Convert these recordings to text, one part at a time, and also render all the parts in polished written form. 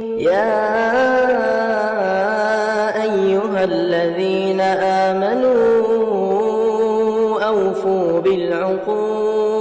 يا أيها الذين آمنوا أوفوا بالعقود.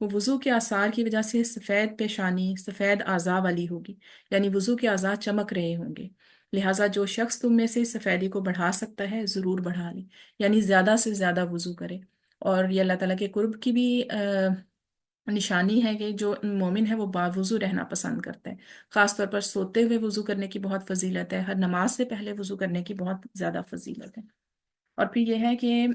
وہ وضو کے آثار کی وجہ سے سفید پیشانی سفید اعضاء والی ہوگی، یعنی وضو کے اعضاء چمک رہے ہوں گے۔ لہٰذا جو شخص تم میں سے سفیدی کو بڑھا سکتا ہے ضرور بڑھا لے، یعنی زیادہ سے زیادہ وضو کرے۔ اور یہ اللہ تعالیٰ کے قرب کی بھی نشانی ہے کہ جو مومن ہے وہ باوضو رہنا پسند کرتا ہے۔ خاص طور پر سوتے ہوئے وضو کرنے کی بہت فضیلت ہے، ہر نماز سے پہلے وضو کرنے کی بہت زیادہ فضیلت ہے۔ اور پھر یہ ہے کہ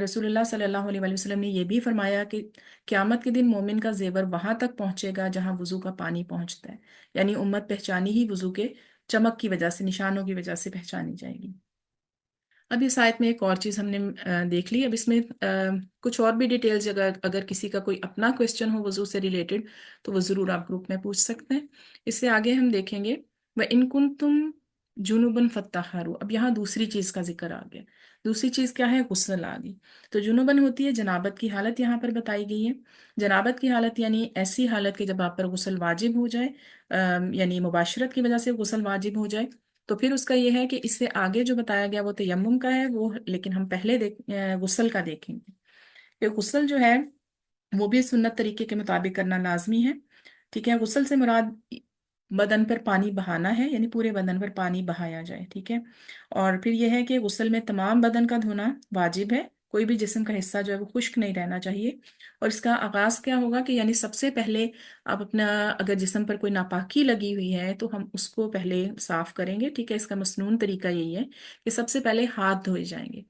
رسول اللہ صلی اللہ علیہ وآلہ وسلم نے یہ بھی فرمایا کہ قیامت کے دن مومن کا زیور وہاں تک پہنچے گا جہاں وضو کا پانی پہنچتا ہے، یعنی امت پہچانی ہی وضو کے چمک کی وجہ سے، نشانوں کی وجہ سے پہچانی جائے گی۔ اب اس آیت میں ایک اور چیز ہم نے دیکھ لی۔ اب اس میں کچھ اور بھی ڈیٹیلز اگر کسی کا کوئی اپنا کویسچن ہو وضو سے ریلیٹڈ تو وہ ضرور آپ گروپ میں پوچھ سکتے ہیں۔ اس سے آگے ہم دیکھیں گے وَإِن كُنتُمْ جُنُبًا فَطَّهَّرُوا۔ اب یہاں دوسری چیز کا ذکر آ گیا۔ دوسری چیز کیا ہے؟ غسل آ گئی۔ تو جنوباً ہوتی ہے جنابت کی حالت، یہاں پر بتائی گئی ہے۔ جنابت کی حالت یعنی ایسی حالت کہ جب آپ پر غسل واجب ہو جائے، یعنی مباشرت کی وجہ سے غسل واجب ہو جائے، تو پھر اس کا یہ ہے کہ اس سے آگے جو بتایا گیا وہ تیمم کا ہے، وہ لیکن ہم پہلے غسل کا دیکھیں گے کہ غسل جو ہے وہ بھی سنت طریقے کے مطابق کرنا لازمی ہے۔ ٹھیک ہے، غسل سے مراد بدن پر پانی بہانا ہے، یعنی پورے بدن پر پانی بہایا جائے۔ ٹھیک ہے، اور پھر یہ ہے کہ غسل میں تمام بدن کا دھونا واجب ہے، کوئی بھی جسم کا حصہ جو ہے وہ خشک نہیں رہنا چاہیے۔ اور اس کا آغاز کیا ہوگا کہ یعنی سب سے پہلے آپ اپنا اگر جسم پر کوئی ناپاکی لگی ہوئی ہے تو ہم اس کو پہلے صاف کریں گے۔ ٹھیک ہے، اس کا مسنون طریقہ یہی ہے کہ سب سے پہلے ہاتھ دھوئے جائیں گے۔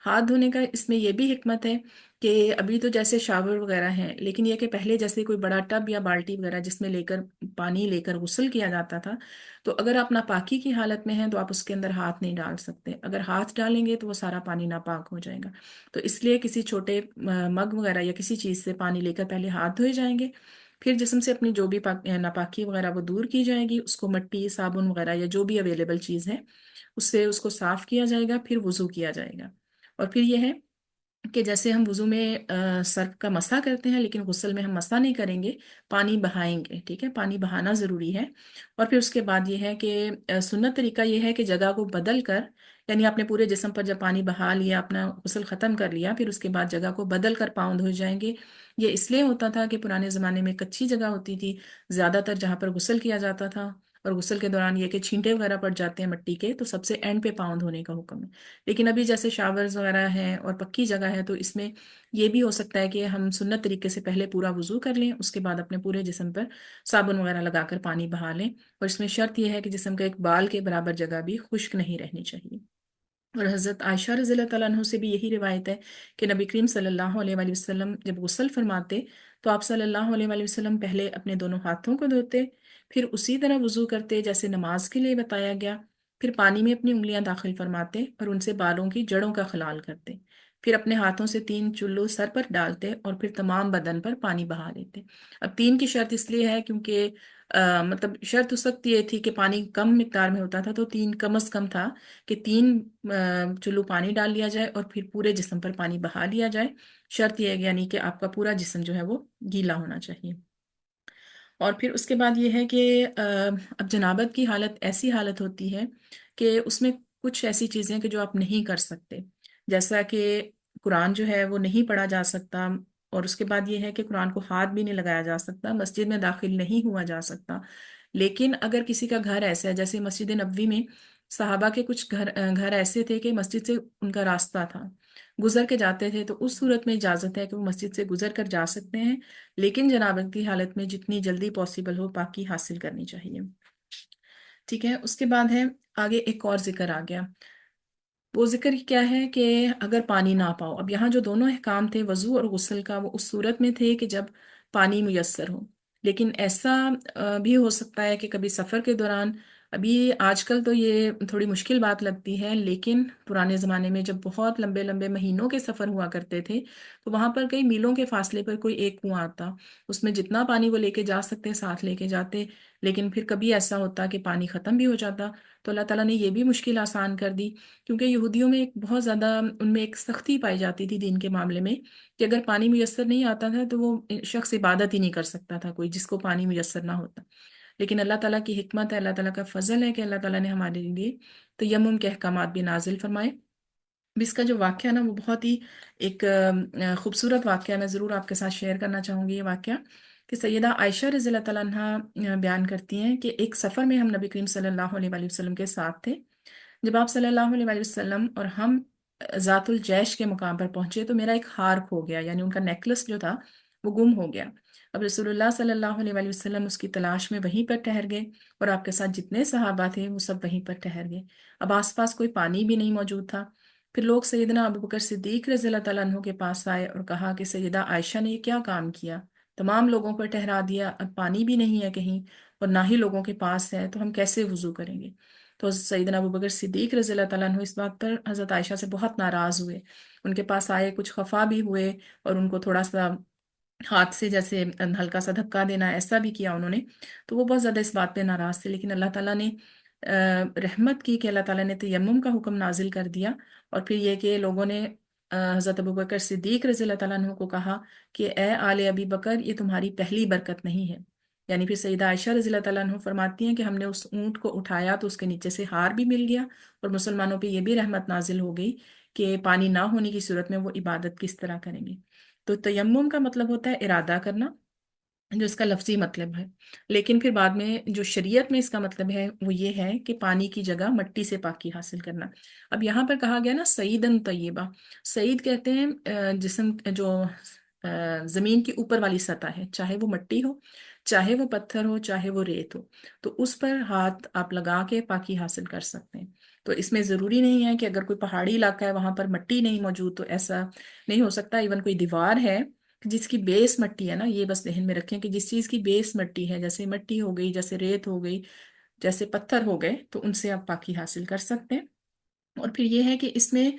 ہاتھ دھونے کا اس میں یہ بھی حکمت ہے کہ ابھی تو جیسے شاور وغیرہ ہیں، لیکن یہ کہ پہلے جیسے کوئی بڑا ٹب یا بالٹی وغیرہ جس میں پانی لے کر غسل کیا جاتا تھا، تو اگر آپ ناپاکی کی حالت میں ہیں تو آپ اس کے اندر ہاتھ نہیں ڈال سکتے۔ اگر ہاتھ ڈالیں گے تو وہ سارا پانی ناپاک ہو جائے گا۔ تو اس لیے کسی چھوٹے مگ وغیرہ یا کسی چیز سے پانی لے کر پہلے ہاتھ دھوئے جائیں گے، پھر جسم سے اپنی جو بھی ناپاکی وغیرہ وہ دور کی جائے گی، اس کو مٹی صابن وغیرہ یا جو بھی اویلیبل چیز ہے اس سے اس کو صاف کیا جائے گا، پھر وضو کیا جائے گا۔ اور پھر یہ ہے کہ جیسے ہم وضو میں سر کا مسح کرتے ہیں، لیکن غسل میں ہم مسح نہیں کریں گے، پانی بہائیں گے۔ ٹھیک ہے، پانی بہانا ضروری ہے۔ اور پھر اس کے بعد یہ ہے کہ سنت طریقہ یہ ہے کہ جگہ کو بدل کر، یعنی اپنے پورے جسم پر جب پانی بہا لیا، اپنا غسل ختم کر لیا، پھر اس کے بعد جگہ کو بدل کر پاؤں دھوئے جائیں گے۔ یہ اس لیے ہوتا تھا کہ پرانے زمانے میں کچی جگہ ہوتی تھی زیادہ تر جہاں پر غسل کیا جاتا تھا، اور غسل کے دوران یہ کہ چھینٹے وغیرہ پڑ جاتے ہیں مٹی کے، تو سب سے اینڈ پہ پاؤں دھونے کا حکم ہے۔ لیکن ابھی جیسے شاورز وغیرہ ہیں اور پکی جگہ ہے، تو اس میں یہ بھی ہو سکتا ہے کہ ہم سنت طریقے سے پہلے پورا وضو کر لیں، اس کے بعد اپنے پورے جسم پر صابن وغیرہ لگا کر پانی بہا لیں۔ اور اس میں شرط یہ ہے کہ جسم کا ایک بال کے برابر جگہ بھی خشک نہیں رہنی چاہیے۔ اور حضرت عائشہ رضی اللہ تعالیٰ عنہ سے بھی یہی روایت ہے کہ نبی کریم صلی اللہ علیہ وآلہ وسلم جب غسل فرماتے تو آپ صلی اللہ علیہ وآلہ وسلم پہلے اپنے دونوں ہاتھوں کو دھوتے، پھر اسی طرح وضو کرتے جیسے نماز کے لیے بتایا گیا، پھر پانی میں اپنی انگلیاں داخل فرماتے اور ان سے بالوں کی جڑوں کا خلال کرتے، پھر اپنے ہاتھوں سے 3 چلو سر پر ڈالتے اور پھر تمام بدن پر پانی بہا دیتے۔ اب 3 کی شرط اس لیے ہے کیونکہ مطلب شرط اس وقت یہ تھی کہ پانی کم مقدار میں ہوتا تھا، تو 3 کم از کم تھا کہ 3 چلو پانی ڈال لیا جائے اور پھر پورے جسم پر پانی بہا لیا جائے۔ شرط یہ ہے یعنی کہ آپ کا پورا جسم جو ہے وہ گیلا ہونا چاہیے۔ اور پھر اس کے بعد یہ ہے کہ اب جنابت کی حالت ایسی حالت ہوتی ہے کہ اس میں کچھ ایسی چیزیں کہ جو آپ نہیں کر سکتے، جیسا کہ قرآن جو ہے وہ نہیں پڑھا جا سکتا، اور اس کے بعد یہ ہے کہ قرآن کو ہاتھ بھی نہیں لگایا جا سکتا، مسجد میں داخل نہیں ہوا جا سکتا۔ لیکن اگر کسی کا گھر ایسا ہے، جیسے مسجد نبوی میں صحابہ کے کچھ گھر ایسے تھے کہ مسجد سے ان کا راستہ تھا، گزر کے جاتے تھے، تو اس صورت میں اجازت ہے کہ وہ مسجد سے گزر کر جا سکتے ہیں، لیکن جنابت کی حالت میں جتنی جلدی پاسبل ہو پاکی حاصل کرنی چاہیے۔ ٹھیک ہے، اس کے بعد ہے آگے ایک اور ذکر آ گیا۔ وہ ذکر کیا ہے کہ اگر پانی نہ پاؤ، اب یہاں جو دونوں احکام تھے وضو اور غسل کا، وہ اس صورت میں تھے کہ جب پانی میسر ہو، لیکن ایسا بھی ہو سکتا ہے کہ کبھی سفر کے دوران، ابھی آج کل تو یہ تھوڑی مشکل بات لگتی ہے، لیکن پرانے زمانے میں جب بہت لمبے لمبے مہینوں کے سفر ہوا کرتے تھے تو وہاں پر کئی میلوں کے فاصلے پر کوئی ایک کنواں آتا، اس میں جتنا پانی وہ لے کے جا سکتے ساتھ لے کے جاتے، لیکن پھر کبھی ایسا ہوتا کہ پانی ختم بھی ہو جاتا، تو اللہ تعالیٰ نے یہ بھی مشکل آسان کر دی، کیونکہ یہودیوں میں ایک بہت زیادہ ان میں ایک سختی پائی جاتی تھی دین کے معاملے میں، کہ اگر پانی میسر نہیں آتا تھا تو وہ شخص عبادت ہی نہیں کر سکتا تھا، کوئی جس کو پانی میسر نہ ہوتا۔ لیکن اللہ تعالیٰ کی حکمت ہے، اللہ تعالیٰ کا فضل ہے کہ اللہ تعالیٰ نے ہمارے لیے تیمم کے احکامات بھی نازل فرمائے، اب اس کا جو واقعہ نا وہ بہت ہی ایک خوبصورت واقعہ، میں ضرور آپ کے ساتھ شیئر کرنا چاہوں گی یہ واقعہ، کہ سیدہ عائشہ رضی اللہ تعالیٰ عنہا بیان کرتی ہیں کہ ایک سفر میں ہم نبی کریم صلی اللہ علیہ وآلہ وسلم کے ساتھ تھے۔ جب آپ صلی اللہ علیہ وآلہ وسلم اور ہم ذات الجیش کے مقام پر پہنچے تو میرا ایک ہار کھو گیا، یعنی ان کا نیکلس جو تھا وہ گم ہو گیا۔ اب رسول اللہ صلی اللہ علیہ وآلہ وسلم اس کی تلاش میں وہیں پر ٹھہر گئے، اور آپ کے ساتھ جتنے صحابہ تھے وہ سب وہیں پر ٹھہر گئے۔ اب آس پاس کوئی پانی بھی نہیں موجود تھا۔ پھر لوگ سیدنا ابو بکر صدیق رضی اللہ تعالیٰ عنہ کے پاس آئے اور کہا کہ سیدہ عائشہ نے یہ کیا کام کیا، تمام لوگوں کو ٹھہرا دیا، اب پانی بھی نہیں ہے کہیں اور نہ ہی لوگوں کے پاس ہے، تو ہم کیسے وضو کریں گے؟ تو سیدنا ابو بکر صدیق رضی اللہ تعالیٰ عنہ اس بات پر حضرت عائشہ سے بہت ناراض ہوئے، ان کے پاس آئے، کچھ خفا بھی ہوئے، اور ان کو تھوڑا سا ہاتھ سے جیسے ہلکا سا دھکا دینا ایسا بھی کیا انہوں نے۔ تو وہ بہت زیادہ اس بات پہ ناراض تھے، لیکن اللہ تعالیٰ نے رحمت کی کہ اللہ تعالیٰ نے تیمم کا حکم نازل کر دیا، اور پھر یہ کہ لوگوں نے حضرت ابو بکر صدیق رضی اللہ تعالیٰ عنہ کو کہا کہ اے آل ابی بکر، یہ تمہاری پہلی برکت نہیں ہے۔ یعنی پھر سیدہ عائشہ رضی اللہ تعالیٰ عنہ فرماتی ہیں کہ ہم نے اس اونٹ کو اٹھایا تو اس کے نیچے سے ہار بھی مل گیا، اور مسلمانوں پہ یہ بھی رحمت نازل ہو گئی کہ پانی نہ ہونے کی صورت میں وہ عبادت کس طرح کریں گے۔ تو تیمم کا مطلب ہوتا ہے ارادہ کرنا، جو اس کا لفظی مطلب ہے، لیکن پھر بعد میں جو شریعت میں اس کا مطلب ہے وہ یہ ہے کہ پانی کی جگہ مٹی سے پاکی حاصل کرنا۔ اب یہاں پر کہا گیا نا سعیدن طیبہ، سعید کہتے ہیں جسم جو زمین کی اوپر والی سطح ہے، چاہے وہ مٹی ہو، چاہے وہ پتھر ہو، چاہے وہ ریت ہو، تو اس پر ہاتھ آپ لگا کے پاکی حاصل کر سکتے ہیں۔ تو اس میں ضروری نہیں ہے کہ اگر کوئی پہاڑی علاقہ ہے وہاں پر مٹی نہیں موجود تو ایسا نہیں ہو سکتا، ایون کوئی دیوار ہے جس کی بیس مٹی ہے نا، یہ بس ذہن میں رکھیں کہ جس چیز کی بیس مٹی ہے، جیسے مٹی ہو گئی، جیسے ریت ہو گئی، جیسے پتھر ہو گئے، تو ان سے آپ پاکی حاصل کر سکتے ہیں۔ اور پھر یہ ہے کہ اس میں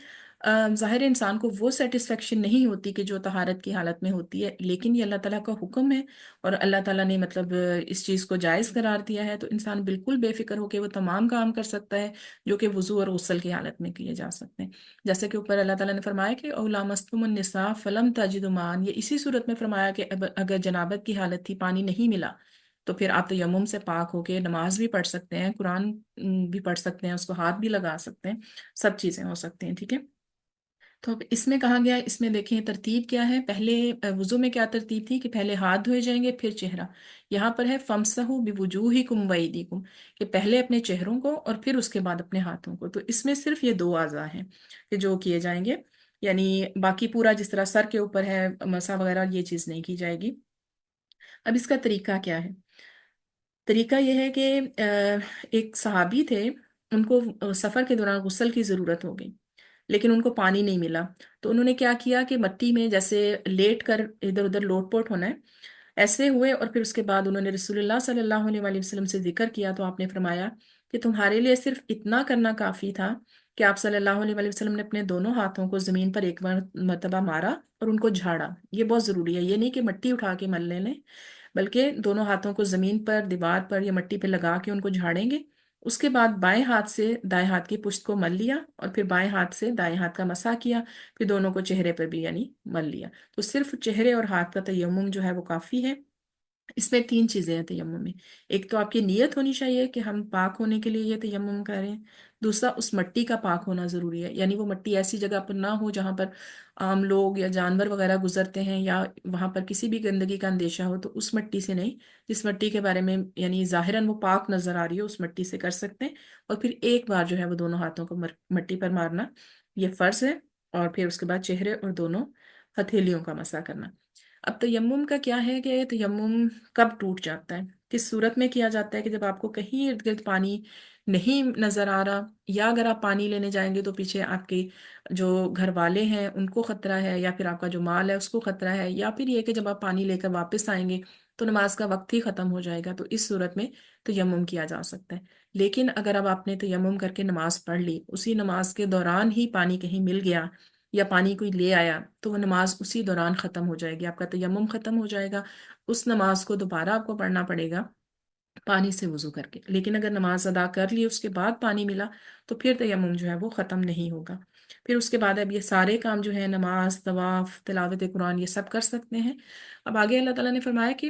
ظاہر انسان کو وہ سیٹسفیکشن نہیں ہوتی کہ جو طہارت کی حالت میں ہوتی ہے، لیکن یہ اللہ تعالیٰ کا حکم ہے، اور اللہ تعالیٰ نے مطلب اس چیز کو جائز قرار دیا ہے، تو انسان بالکل بے فکر ہو کے وہ تمام کام کر سکتا ہے جو کہ وضو اور غسل کی حالت میں کیے جا سکتے ہیں۔ جیسے کہ اوپر اللہ تعالیٰ نے فرمایا کہ او لامستم النساء فلم تجدوا ماء، یہ اسی صورت میں فرمایا کہ اگر جنابت کی حالت تھی، پانی نہیں ملا، تو پھر آپ تیمم سے پاک ہو کے نماز بھی پڑھ سکتے ہیں، قرآن بھی پڑھ سکتے ہیں، اس کو ہاتھ بھی لگا سکتے ہیں، سب چیزیں ہو سکتی ہیں، ٹھیک ہے۔ تو اب اس میں کہا گیا، اس میں دیکھیں ترتیب کیا ہے، پہلے وضو میں کیا ترتیب تھی کہ پہلے ہاتھ دھوئے جائیں گے پھر چہرہ، یہاں پر ہے فَامْسَحُوا بِوُجُوهِكُمْ وَأَيْدِيكُمْ، کہ پہلے اپنے چہروں کو اور پھر اس کے بعد اپنے ہاتھوں کو۔ تو اس میں صرف یہ دو اعضاء ہیں کہ جو کیے جائیں گے، یعنی باقی پورا جس طرح سر کے اوپر ہے مسح وغیرہ یہ چیز نہیں کی جائے گی۔ اب اس کا طریقہ کیا ہے؟ طریقہ یہ ہے کہ ایک صحابی تھے، ان کو سفر کے دوران غسل کی ضرورت ہو گئی، لیکن ان کو پانی نہیں ملا، تو انہوں نے کیا کیا کہ مٹی میں جیسے لیٹ کر ادھر ادھر لوٹ پوٹ ہونا ہے ایسے ہوئے، اور پھر اس کے بعد انہوں نے رسول اللہ صلی اللہ علیہ وآلہ وسلم سے ذکر کیا، تو آپ نے فرمایا کہ تمہارے لیے صرف اتنا کرنا کافی تھا کہ آپ صلی اللہ علیہ وآلہ وسلم نے اپنے دونوں ہاتھوں کو زمین پر ایک مرتبہ مارا اور ان کو جھاڑا۔ یہ بہت ضروری ہے، یہ نہیں کہ مٹی اٹھا کے مل لیں، بلکہ دونوں ہاتھوں کو زمین پر، دیوار پر یا مٹی پہ لگا کے ان کو جھاڑیں گے۔ اس کے بعد بائیں ہاتھ سے دائیں ہاتھ کی پشت کو مل لیا، اور پھر بائیں ہاتھ سے دائیں ہاتھ کا مسح کیا، پھر دونوں کو چہرے پر بھی یعنی مل لیا۔ تو صرف چہرے اور ہاتھ کا تیمم جو ہے وہ کافی ہے۔ اس میں تین چیزیں ہیں تیمم میں، ایک تو آپ کی نیت ہونی چاہیے کہ ہم پاک ہونے کے لیے یہ تیمم کریں، دوسرا اس مٹی کا پاک ہونا ضروری ہے، یعنی وہ مٹی ایسی جگہ پر نہ ہو جہاں پر عام لوگ یا جانور وغیرہ گزرتے ہیں یا وہاں پر کسی بھی گندگی کا اندیشہ ہو، تو اس مٹی سے نہیں، جس مٹی کے بارے میں یعنی ظاہراً وہ پاک نظر آ رہی ہو اس مٹی سے کر سکتے ہیں، اور پھر ایک بار جو ہے وہ دونوں ہاتھوں کو مٹی پر مارنا یہ فرض ہے، اور پھر اس کے بعد چہرے اور دونوں ہتھیلیوں کا مسح کرنا۔ اب تیمم کا کیا ہے کہ تیمم کب ٹوٹ جاتا ہے، کس صورت میں کیا جاتا ہے؟ کہ جب آپ کو کہیں ارد گرد پانی نہیں نظر آ رہا، یا اگر آپ پانی لینے جائیں گے تو پیچھے آپ کے جو گھر والے ہیں ان کو خطرہ ہے، یا پھر آپ کا جو مال ہے اس کو خطرہ ہے، یا پھر یہ کہ جب آپ پانی لے کر واپس آئیں گے تو نماز کا وقت ہی ختم ہو جائے گا، تو اس صورت میں تیمم کیا جا سکتا ہے۔ لیکن اگر اب آپ نے تیمم کر کے نماز پڑھ لی، اسی نماز کے دوران ہی پانی کہیں مل گیا یا پانی کوئی لے آیا، تو وہ نماز اسی دوران ختم ہو جائے گی، آپ کا تیمم ختم ہو جائے گا، اس نماز کو دوبارہ آپ کو پڑھنا پڑے گا پانی سے وضو کر کے۔ لیکن اگر نماز ادا کر لی اس کے بعد پانی ملا تو پھر تیمم جو ہے وہ ختم نہیں ہوگا۔ پھر اس کے بعد اب یہ سارے کام جو ہے نماز، طواف، تلاوت قرآن، یہ سب کر سکتے ہیں۔ اب آگے اللہ تعالیٰ نے فرمایا کہ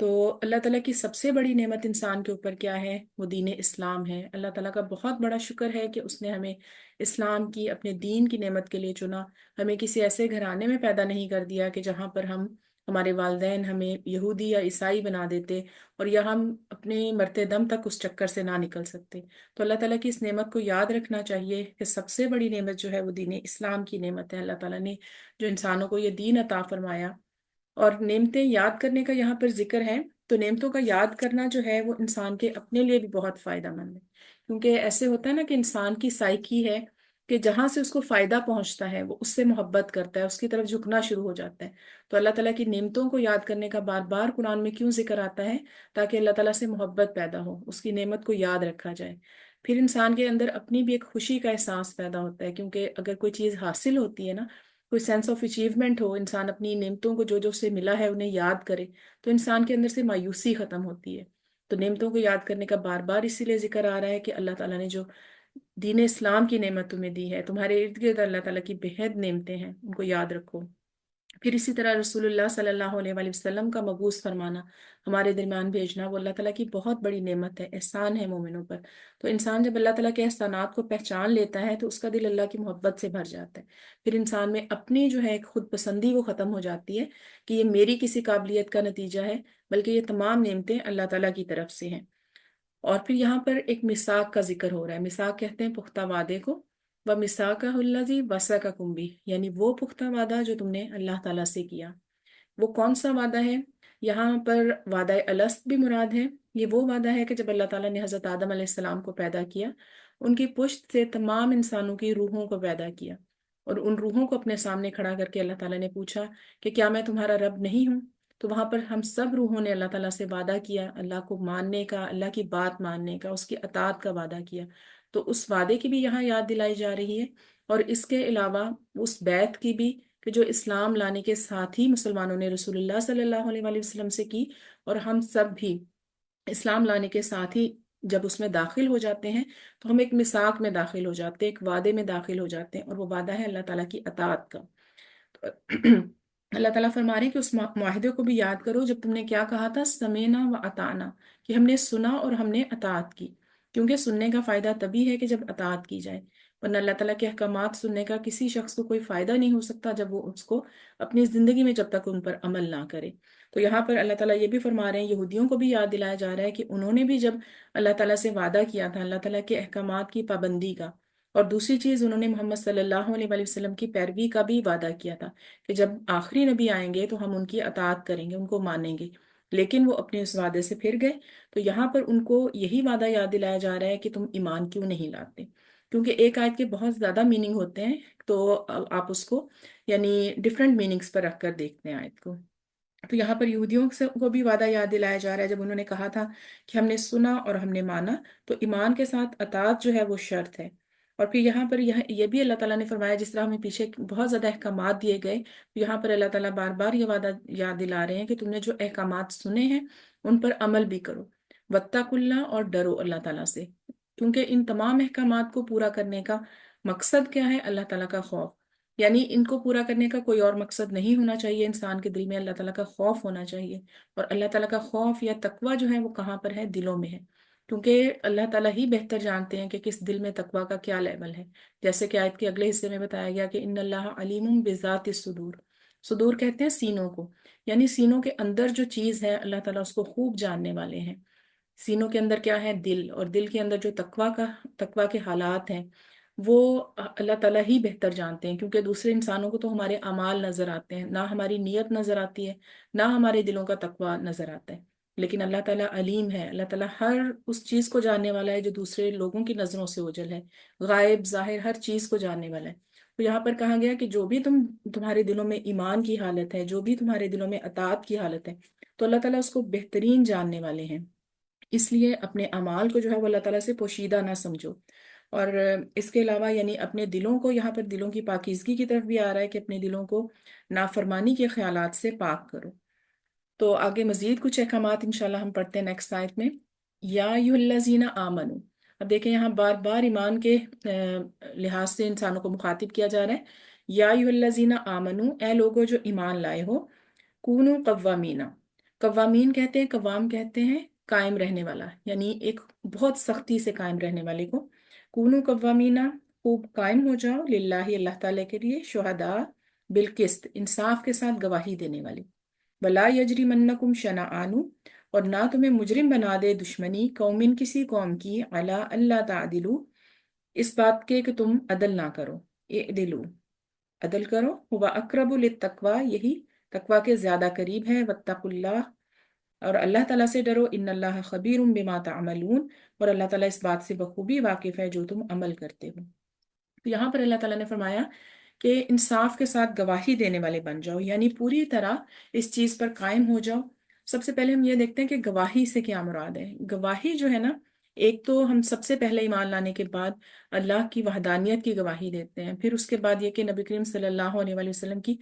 تو اللہ تعالیٰ کی سب سے بڑی نعمت انسان کے اوپر کیا ہے؟ وہ دین اسلام ہے۔ اللہ تعالیٰ کا بہت بڑا شکر ہے کہ اس نے ہمیں اسلام کی، اپنے دین کی نعمت کے لیے چنا۔ ہمیں کسی ایسے گھرانے میں پیدا نہیں کر دیا کہ جہاں پر ہمارے والدین ہمیں یہودی یا عیسائی بنا دیتے اور یا ہم اپنے مرتے دم تک اس چکر سے نہ نکل سکتے۔ تو اللہ تعالیٰ کی اس نعمت کو یاد رکھنا چاہیے کہ سب سے بڑی نعمت جو ہے وہ دین اسلام کی نعمت ہے۔ اللہ تعالیٰ نے جو انسانوں کو یہ دین عطا فرمایا، اور نعمتیں یاد کرنے کا یہاں پر ذکر ہے، تو نعمتوں کا یاد کرنا جو ہے وہ انسان کے اپنے لیے بھی بہت فائدہ مند ہے، کیونکہ ایسے ہوتا ہے نا کہ انسان کی سائیکی ہے کہ جہاں سے اس کو فائدہ پہنچتا ہے وہ اس سے محبت کرتا ہے، اس کی طرف جھکنا شروع ہو جاتا ہے۔ تو اللہ تعالیٰ کی نعمتوں کو یاد کرنے کا بار بار قرآن میں کیوں ذکر آتا ہے؟ تاکہ اللہ تعالیٰ سے محبت پیدا ہو، اس کی نعمت کو یاد رکھا جائے۔ پھر انسان کے اندر اپنی بھی ایک خوشی کا احساس پیدا ہوتا ہے، کیونکہ اگر کوئی چیز حاصل ہوتی ہے نا، کوئی سینس آف اچیومنٹ ہو، انسان اپنی نعمتوں کو جو جو سے ملا ہے انہیں یاد کرے، تو انسان کے اندر سے مایوسی ختم ہوتی ہے۔ تو نعمتوں کو یاد کرنے کا بار بار اسی لیے ذکر آ رہا ہے کہ اللہ تعالیٰ نے جو دین اسلام کی نعمت تمہیں دی ہے، تمہارے ارد گرد اللہ تعالیٰ کی بےحد نعمتیں ہیں، ان کو یاد رکھو۔ پھر اسی طرح رسول اللہ صلی اللہ علیہ وآلہ وسلم کا مبعوث فرمانا، ہمارے درمیان بھیجنا، وہ اللہ تعالیٰ کی بہت بڑی نعمت ہے، احسان ہے مومنوں پر۔ تو انسان جب اللہ تعالیٰ کے احسانات کو پہچان لیتا ہے تو اس کا دل اللہ کی محبت سے بھر جاتا ہے۔ پھر انسان میں اپنی جو ہے ایک خود پسندی وہ ختم ہو جاتی ہے کہ یہ میری کسی قابلیت کا نتیجہ ہے، بلکہ یہ تمام نعمتیں اللہ تعالیٰ کی طرف سے ہیں۔ اور پھر یہاں پر ایک میثاق کا ذکر ہو رہا ہے۔ میثاق کہتے ہیں پختہ وعدے کو، وَمِثَاقَهُ الَّذِي وَثَقَكُم بِهِ، یعنی وہ پختہ وعدہ جو تم نے اللہ تعالیٰ سے کیا۔ وہ کون سا وعدہ ہے؟ یہاں پر وعدہ الست بھی مراد ہے۔ یہ وہ وعدہ ہے کہ جب اللہ تعالیٰ نے حضرت آدم علیہ السلام کو پیدا کیا، ان کی پشت سے تمام انسانوں کی روحوں کو پیدا کیا، اور ان روحوں کو اپنے سامنے کھڑا کر کے اللہ تعالیٰ نے پوچھا کہ کیا میں تمہارا رب نہیں ہوں؟ تو وہاں پر ہم سب روحوں نے اللہ تعالیٰ سے وعدہ کیا، اللہ کو ماننے کا، اللہ کی بات ماننے کا، اس کی اطاعت کا وعدہ کیا۔ تو اس وعدے کی بھی یہاں یاد دلائی جا رہی ہے، اور اس کے علاوہ اس بیعت کی بھی کہ جو اسلام لانے کے ساتھ ہی مسلمانوں نے رسول اللہ صلی اللہ علیہ وآلہ وسلم سے کی، اور ہم سب بھی اسلام لانے کے ساتھ ہی جب اس میں داخل ہو جاتے ہیں تو ہم ایک میثاق میں داخل ہو جاتے ہیں، ایک وعدے میں داخل ہو جاتے ہیں، اور وہ وعدہ ہے اللہ تعالیٰ کی اطاعت کا۔ اللہ تعالیٰ فرما رہے ہیں کہ اس معاہدے کو بھی یاد کرو جب تم نے کیا کہا تھا، سمینا و اطعنا، کہ ہم نے سنا اور ہم نے اطاعت کی، کیونکہ سننے کا فائدہ تبھی ہے کہ جب اطاعت کی جائے، ورنہ اللہ تعالیٰ کے احکامات سننے کا کسی شخص کو کوئی فائدہ نہیں ہو سکتا جب وہ اس کو اپنی زندگی میں جب تک ان پر عمل نہ کرے۔ تو یہاں پر اللہ تعالیٰ یہ بھی فرما رہے ہیں، یہودیوں کو بھی یاد دلایا جا رہا ہے کہ انہوں نے بھی جب اللہ تعالیٰ سے وعدہ کیا تھا اللہ تعالیٰ کے احکامات کی پابندی کا، اور دوسری چیز انہوں نے محمد صلی اللہ علیہ وآلہ وسلم کی پیروی کا بھی وعدہ کیا تھا کہ جب آخری نبی آئیں گے تو ہم ان کی اطاعت کریں گے، ان کو مانیں گے، لیکن وہ اپنے اس وعدے سے پھر گئے۔ تو یہاں پر ان کو یہی وعدہ یاد دلایا جا رہا ہے کہ تم ایمان کیوں نہیں لاتے، کیونکہ ایک آیت کے بہت زیادہ میننگ ہوتے ہیں، تو آپ اس کو یعنی ڈفرینٹ میننگز پر رکھ کر دیکھتے ہیں آیت کو۔ تو یہاں پر یہودیوں کو بھی وعدہ یاد دلایا جا رہا ہے، جب انہوں نے کہا تھا کہ ہم نے سنا اور ہم نے مانا، تو ایمان کے ساتھ اطاعت جو ہے وہ شرط ہے۔ اور پھر یہاں پر یہ بھی اللہ تعالیٰ نے فرمایا، جس طرح ہمیں پیچھے بہت زیادہ احکامات دیے گئے، تو یہاں پر اللہ تعالیٰ بار بار یہ وعدہ یاد دلا رہے ہیں کہ تم نے جو احکامات سنے ہیں ان پر عمل بھی کرو، واتقوا اللہ، اور ڈرو اللہ تعالیٰ سے، کیونکہ ان تمام احکامات کو پورا کرنے کا مقصد کیا ہے؟ اللہ تعالیٰ کا خوف۔ یعنی ان کو پورا کرنے کا کوئی اور مقصد نہیں ہونا چاہیے، انسان کے دل میں اللہ تعالیٰ کا خوف ہونا چاہیے، اور اللہ تعالیٰ کا خوف یا تقوی جو ہے وہ کہاں پر ہے؟ دلوں میں ہے، کیونکہ اللہ تعالیٰ ہی بہتر جانتے ہیں کہ کس دل میں تقوی کا کیا لیول ہے۔ جیسے کہ آیت کے اگلے حصے میں بتایا گیا کہ ان اللہ علیم بذات الصدور، صدور کہتے ہیں سینوں کو، یعنی سینوں کے اندر جو چیز ہے اللہ تعالیٰ اس کو خوب جاننے والے ہیں۔ سینوں کے اندر کیا ہے؟ دل، اور دل کے اندر جو تقوی کے حالات ہیں وہ اللہ تعالیٰ ہی بہتر جانتے ہیں، کیونکہ دوسرے انسانوں کو تو ہمارے اعمال نظر آتے ہیں، نہ ہماری نیت نظر آتی ہے، نہ ہمارے دلوں کا تقوی نظر آتا ہے، لیکن اللہ تعالیٰ علیم ہے، اللہ تعالیٰ ہر اس چیز کو جاننے والا ہے جو دوسرے لوگوں کی نظروں سے اوجھل ہے، غائب ظاہر ہر چیز کو جاننے والا ہے۔ تو یہاں پر کہا گیا کہ جو بھی تمہارے دلوں میں ایمان کی حالت ہے، جو بھی تمہارے دلوں میں اطاعت کی حالت ہے، تو اللہ تعالیٰ اس کو بہترین جاننے والے ہیں۔ اس لیے اپنے اعمال کو جو ہے وہ اللہ تعالیٰ سے پوشیدہ نہ سمجھو، اور اس کے علاوہ یعنی اپنے دلوں کو، یہاں پر دلوں کی پاکیزگی کی طرف بھی آ رہا ہے کہ اپنے دلوں کو نافرمانی کے خیالات سے پاک کرو۔ تو آگے مزید کچھ احکامات انشاءاللہ ہم پڑھتے ہیں نیکسٹ آیت میں۔ یا ایھا الذین آمنو، اب دیکھیں یہاں بار بار ایمان کے لحاظ سے انسانوں کو مخاطب کیا جا رہا ہے۔ یا ایھا الذین آمنو، اے لوگو جو ایمان لائے ہو، کونوا قوامین، قوامین کہتے ہیں، قوام کہتے ہیں قائم رہنے والا، یعنی ایک بہت سختی سے قائم رہنے والے کو۔ کونو قوامینا، خوب قائم ہو جاؤ، للہ اللہ تعالیٰ کے لیے، شہداء بالقسط، انصاف کے ساتھ گواہی دینے والے۔ ولا یجرمنکم شنآن، اور نہ تمہیں مجرم بنا دے دشمنی، قومن کسی قوم کی، علی اللہ تعدلوا، اس بات کے کہ تم عدل نہ کرو، اعدلوا، عدل کرو، ہوا اقرب للتقوی، یہی تقوی کے زیادہ قریب ہے، واتقوا اللہ، اور اللہ تعالیٰ سے ڈرو، ان اللہ خبیر بما تعملون، اور اللہ تعالیٰ اس بات سے بخوبی واقف ہے جو تم عمل کرتے ہو۔ تو یہاں پر اللہ تعالیٰ نے فرمایا کہ انصاف کے ساتھ گواہی دینے والے بن جاؤ، یعنی پوری طرح اس چیز پر قائم ہو جاؤ۔ سب سے پہلے ہم یہ دیکھتے ہیں کہ گواہی سے کیا مراد ہے۔ گواہی جو ہے نا، ایک تو ہم سب سے پہلے ایمان لانے کے بعد اللہ کی وحدانیت کی گواہی دیتے ہیں، پھر اس کے بعد یہ کہ نبی کریم صلی اللہ علیہ وآلہ وسلم کی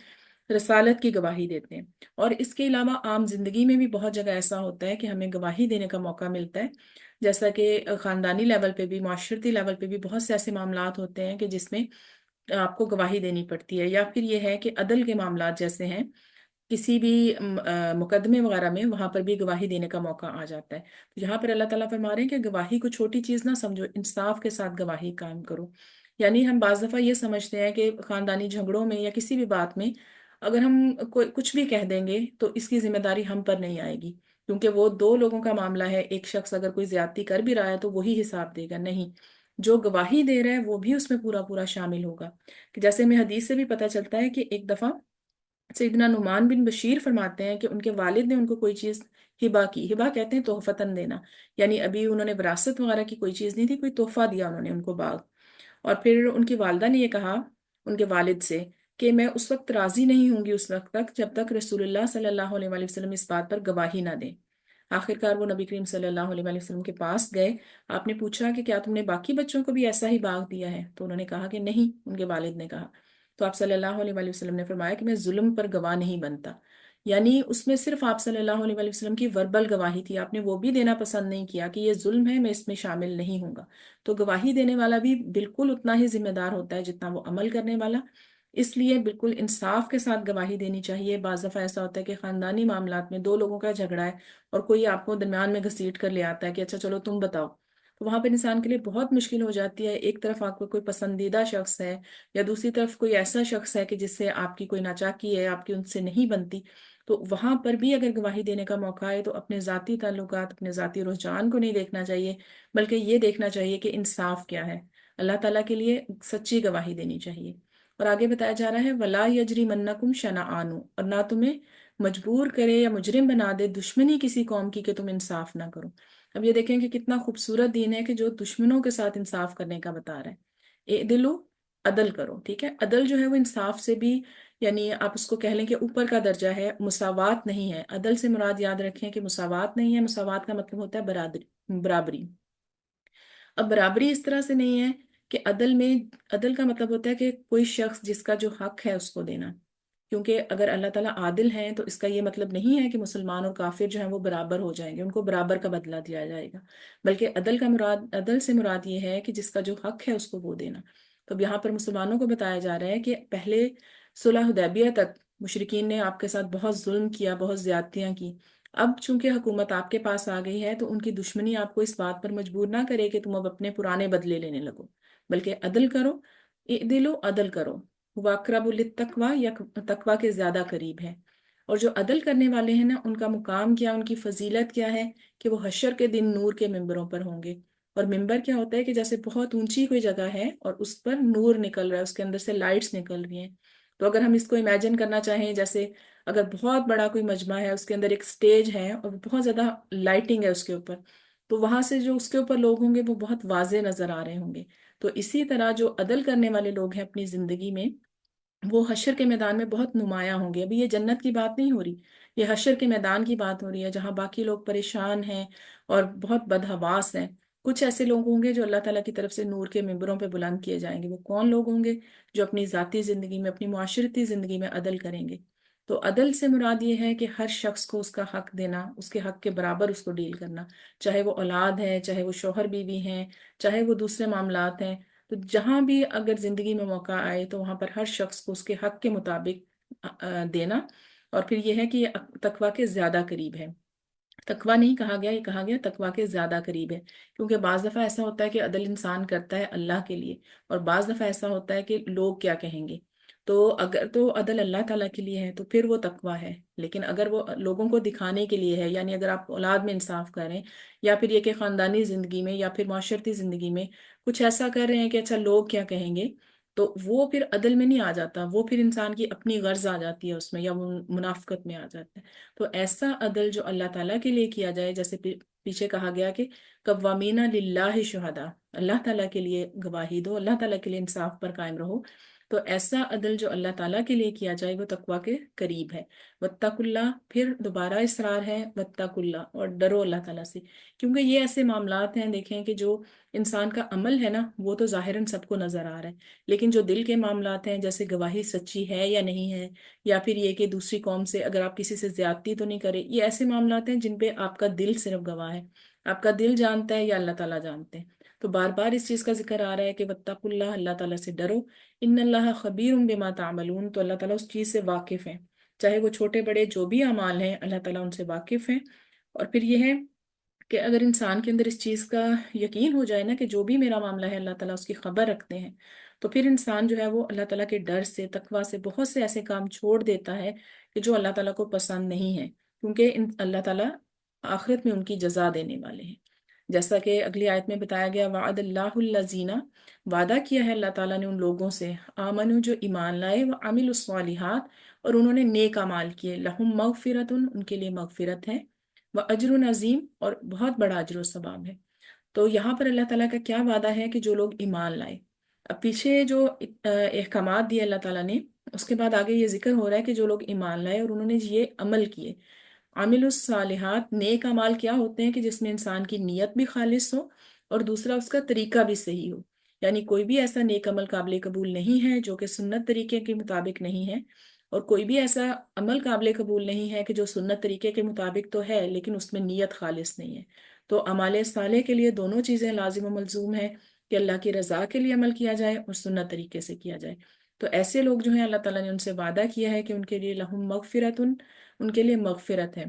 رسالت کی گواہی دیتے ہیں، اور اس کے علاوہ عام زندگی میں بھی بہت جگہ ایسا ہوتا ہے کہ ہمیں گواہی دینے کا موقع ملتا ہے، جیسا کہ خاندانی لیول پہ بھی، معاشرتی لیول پہ بھی بہت سے ایسے معاملات ہوتے ہیں کہ جس میں آپ کو گواہی دینی پڑتی ہے، یا پھر یہ ہے کہ عدل کے معاملات جیسے ہیں، کسی بھی مقدمے وغیرہ میں وہاں پر بھی گواہی دینے کا موقع آ جاتا ہے۔ تو یہاں پر اللہ تعالیٰ فرما رہے ہیں کہ گواہی کو چھوٹی چیز نہ سمجھو، انصاف کے ساتھ گواہی قائم کرو۔ یعنی ہم بعض دفعہ یہ سمجھتے ہیں کہ خاندانی جھگڑوں میں یا کسی بھی بات میں اگر ہم کوئی کچھ بھی کہہ دیں گے تو اس کی ذمہ داری ہم پر نہیں آئے گی، کیونکہ وہ دو لوگوں کا معاملہ ہے، ایک شخص اگر کوئی زیادتی کر بھی رہا ہے تو وہی حساب دے گا، نہیں، جو گواہی دے رہا ہے وہ بھی اس میں پورا پورا شامل ہوگا۔ کہ جیسے ہمیں حدیث سے بھی پتہ چلتا ہے کہ ایک دفعہ سیدنا نعمان بن بشیر فرماتے ہیں کہ ان کے والد نے ان کو کوئی چیز ہبا کی، ہبا کہتے ہیں تحفتاً دینا، یعنی ابھی انہوں نے وراثت وغیرہ کی کوئی چیز نہیں تھی، کوئی تحفہ دیا انہوں نے ان کو باغ، اور پھر ان کی والدہ نے یہ کہا ان کے والد سے کہ میں اس وقت راضی نہیں ہوں گی اس وقت تک جب تک رسول اللہ صلی اللہ علیہ وآلہ وسلم اس بات پر گواہی نہ دیں۔ آخرکار وہ نبی کریم صلی اللہ علیہ وآلہ وسلم کے پاس گئے، آپ نے پوچھا کہ کیا تم نے باقی بچوں کو بھی ایسا ہی باغ دیا ہے؟ تو انہوں نے کہا کہ نہیں، ان کے والد نے کہا۔ تو آپ صلی اللہ علیہ وآلہ وسلم نے فرمایا کہ میں ظلم پر گواہ نہیں بنتا، یعنی اس میں صرف آپ صلی اللہ علیہ وآلہ وسلم کی وربل گواہی تھی، آپ نے وہ بھی دینا پسند نہیں کیا کہ یہ ظلم ہے، میں اس میں شامل نہیں ہوں گا۔ تو گواہی دینے والا بھی بالکل اتنا ہی ذمہ دار ہوتا ہے جتنا وہ عمل کرنے والا، اس لیے بالکل انصاف کے ساتھ گواہی دینی چاہیے۔ بعض دفعہ ایسا ہوتا ہے کہ خاندانی معاملات میں دو لوگوں کا جھگڑا ہے اور کوئی آپ کو درمیان میں گھسیٹ کر لے آتا ہے کہ اچھا چلو تم بتاؤ، تو وہاں پہ انسان کے لیے بہت مشکل ہو جاتی ہے۔ ایک طرف آپ کو کوئی پسندیدہ شخص ہے یا دوسری طرف کوئی ایسا شخص ہے کہ جس سے آپ کی کوئی ناچاکی ہے، آپ کی ان سے نہیں بنتی، تو وہاں پر بھی اگر گواہی دینے کا موقع آئے تو اپنے ذاتی تعلقات، اپنے ذاتی رجحان کو نہیں دیکھنا چاہیے، بلکہ یہ دیکھنا چاہیے کہ انصاف کیا ہے، اللہ تعالیٰ کے لیے سچی گواہی دینی چاہیے۔ اور آگے بتایا جا رہا ہے وَلَا يَجْرِمَنَّكُمْ شَنَآنُ، اور نہ تمہیں مجبور کرے یا مجرم بنا دے دشمنی کسی قوم کی کہ تم انصاف نہ کرو۔ اب یہ دیکھیں کہ کتنا خوبصورت دین ہے کہ جو دشمنوں کے ساتھ انصاف کرنے کا بتا رہا ہے۔ اعدلوا، عدل کرو، ٹھیک ہے، عدل جو ہے وہ انصاف سے بھی، یعنی آپ اس کو کہہ لیں کہ اوپر کا درجہ ہے، مساوات نہیں ہے۔ عدل سے مراد یاد رکھیں کہ مساوات نہیں ہے، مساوات کا مطلب ہوتا ہے برابری، برابری۔ اب برابری اس طرح سے نہیں ہے کہ عدل میں، عدل کا مطلب ہوتا ہے کہ کوئی شخص جس کا جو حق ہے اس کو دینا، کیونکہ اگر اللہ تعالیٰ عادل ہیں تو اس کا یہ مطلب نہیں ہے کہ مسلمان اور کافر جو ہیں وہ برابر ہو جائیں گے، ان کو برابر کا بدلہ دیا جائے گا، بلکہ عدل کا مراد، عدل سے مراد یہ ہے کہ جس کا جو حق ہے اس کو وہ دینا۔ تو اب یہاں پر مسلمانوں کو بتایا جا رہا ہے کہ پہلے صلح حدیبیہ تک مشرکین نے آپ کے ساتھ بہت ظلم کیا، بہت زیادتیاں کی، اب چونکہ حکومت آپ کے پاس آ گئی ہے تو ان کی دشمنی آپ کو اس بات پر مجبور نہ کرے کہ تم اب اپنے پرانے بدلے لینے لگو، بلکہ عدل کرو، اعدلوا، عدل کرو، واقرب للتقوی، یا تقوی کے زیادہ قریب ہے۔ اور جو عدل کرنے والے ہیں نا، ان کا مقام کیا، ان کی فضیلت کیا ہے کہ وہ حشر کے دن نور کے ممبروں پر ہوں گے۔ اور ممبر کیا ہوتا ہے کہ جیسے بہت اونچی کوئی جگہ ہے اور اس پر نور نکل رہا ہے، اس کے اندر سے لائٹس نکل رہی ہیں، تو اگر ہم اس کو امیجن کرنا چاہیں، جیسے اگر بہت بڑا کوئی مجمع ہے، اس کے اندر ایک سٹیج ہے اور بہت زیادہ لائٹنگ ہے اس کے اوپر، تو وہاں سے جو اس کے اوپر لوگ ہوں گے وہ بہت واضح نظر آ رہے ہوں گے۔ تو اسی طرح جو عدل کرنے والے لوگ ہیں اپنی زندگی میں، وہ حشر کے میدان میں بہت نمایاں ہوں گے۔ ابھی یہ جنت کی بات نہیں ہو رہی، یہ حشر کے میدان کی بات ہو رہی ہے، جہاں باقی لوگ پریشان ہیں اور بہت بدحواس ہیں۔ کچھ ایسے لوگ ہوں گے جو اللہ تعالیٰ کی طرف سے نور کے ممبروں پہ بلند کیے جائیں گے۔ وہ کون لوگ ہوں گے؟ جو اپنی ذاتی زندگی میں، اپنی معاشرتی زندگی میں عدل کریں گے۔ تو عدل سے مراد یہ ہے کہ ہر شخص کو اس کا حق دینا، اس کے حق کے برابر اس کو ڈیل کرنا، چاہے وہ اولاد ہے، چاہے وہ شوہر بیوی ہیں، چاہے وہ دوسرے معاملات ہیں۔ تو جہاں بھی اگر زندگی میں موقع آئے تو وہاں پر ہر شخص کو اس کے حق کے مطابق دینا، اور پھر یہ ہے کہ یہ تقوی کے زیادہ قریب ہے. تقوی نہیں کہا گیا، یہ کہا گیا تقوی کے زیادہ قریب ہے، کیونکہ بعض دفعہ ایسا ہوتا ہے کہ عدل انسان کرتا ہے اللہ کے لیے، اور بعض دفعہ ایسا ہوتا ہے کہ لوگ کیا کہیں گے. تو اگر تو عدل اللہ تعالیٰ کے لیے ہے تو پھر وہ تقوی ہے، لیکن اگر وہ لوگوں کو دکھانے کے لیے ہے، یعنی اگر آپ اولاد میں انصاف کریں، یا پھر یہ کہ خاندانی زندگی میں یا پھر معاشرتی زندگی میں کچھ ایسا کر رہے ہیں کہ اچھا لوگ کیا کہیں گے، تو وہ پھر عدل میں نہیں آ جاتا، وہ پھر انسان کی اپنی غرض آ جاتی ہے اس میں، یا وہ منافقت میں آ جاتا ہے. تو ایسا عدل جو اللہ تعالیٰ کے لیے کیا جائے، جیسے پیچھے کہا گیا کہ قوامین للہ شہداء، اللہ تعالیٰ کے لیے گواہی دو، اللہ تعالیٰ کے لیے انصاف پر قائم رہو. تو ایسا عدل جو اللہ تعالیٰ کے لیے کیا جائے وہ تقوی کے قریب ہے. واتقوا اللہ، پھر دوبارہ اصرار ہے واتقوا اللہ، اور ڈرو اللہ تعالیٰ سے، کیونکہ یہ ایسے معاملات ہیں دیکھیں کہ جو انسان کا عمل ہے نا وہ تو ظاہراً سب کو نظر آ رہا ہے، لیکن جو دل کے معاملات ہیں، جیسے گواہی سچی ہے یا نہیں ہے، یا پھر یہ کہ دوسری قوم سے اگر آپ کسی سے زیادتی تو نہیں کرے، یہ ایسے معاملات ہیں جن پہ آپ کا دل صرف گواہ ہے، آپ کا دل جانتا ہے یا اللہ تعالیٰ جانتے ہیں. تو بار بار اس چیز کا ذکر آ رہا ہے کہ واتقوا اللہ، اللہ تعالیٰ سے ڈرو. ان اللہ خبیر بما تعملون، تو اللہ تعالیٰ اس چیز سے واقف ہیں، چاہے وہ چھوٹے بڑے جو بھی اعمال ہیں اللہ تعالیٰ ان سے واقف ہیں. اور پھر یہ ہے کہ اگر انسان کے اندر اس چیز کا یقین ہو جائے نا کہ جو بھی میرا معاملہ ہے اللہ تعالیٰ اس کی خبر رکھتے ہیں، تو پھر انسان جو ہے وہ اللہ تعالیٰ کے ڈر سے، تقوی سے بہت سے ایسے کام چھوڑ دیتا ہے کہ جو اللہ تعالیٰ کو پسند نہیں ہے، کیونکہ اللہ تعالیٰ آخرت میں ان کی جزا دینے والے ہیں. جیسا کہ اگلی آیت میں بتایا گیا، وعد اللہ الذین، وعدہ کیا ہے اللہ تعالیٰ نے ان لوگوں سے، آمنو جو ایمان لائے، وعملوا الصالحات، اور انہوں نے نیک اعمال کیے، لہم مغفرت، ان کے لیے مغفرت ہے، واجر عظیم، اور بہت بڑا اجر و ثواب ہے. تو یہاں پر اللہ تعالیٰ کا کیا وعدہ ہے کہ جو لوگ ایمان لائے. اب پیچھے جو احکامات دیے اللہ تعالیٰ نے، اس کے بعد آگے یہ ذکر ہو رہا ہے کہ جو لوگ ایمان لائے اور انہوں نے یہ عمل کیے. عامل الصالحات، نیک اعمال کیا ہوتے ہیں کہ جس میں انسان کی نیت بھی خالص ہو اور دوسرا اس کا طریقہ بھی صحیح ہو. یعنی کوئی بھی ایسا نیک عمل قابل قبول نہیں ہے جو کہ سنت طریقے کے مطابق نہیں ہے، اور کوئی بھی ایسا عمل قابل قبول نہیں ہے کہ جو سنت طریقے کے مطابق تو ہے لیکن اس میں نیت خالص نہیں ہے. تو اعمال صالح کے لیے دونوں چیزیں لازم و ملزوم ہے کہ اللہ کی رضا کے لیے عمل کیا جائے اور سنت طریقے سے کیا جائے. تو ایسے لوگ جو ہیں اللہ تعالیٰ نے ان سے وعدہ کیا ہے کہ ان کے لیے لہم مغفرت، ان کے لیے مغفرت ہے،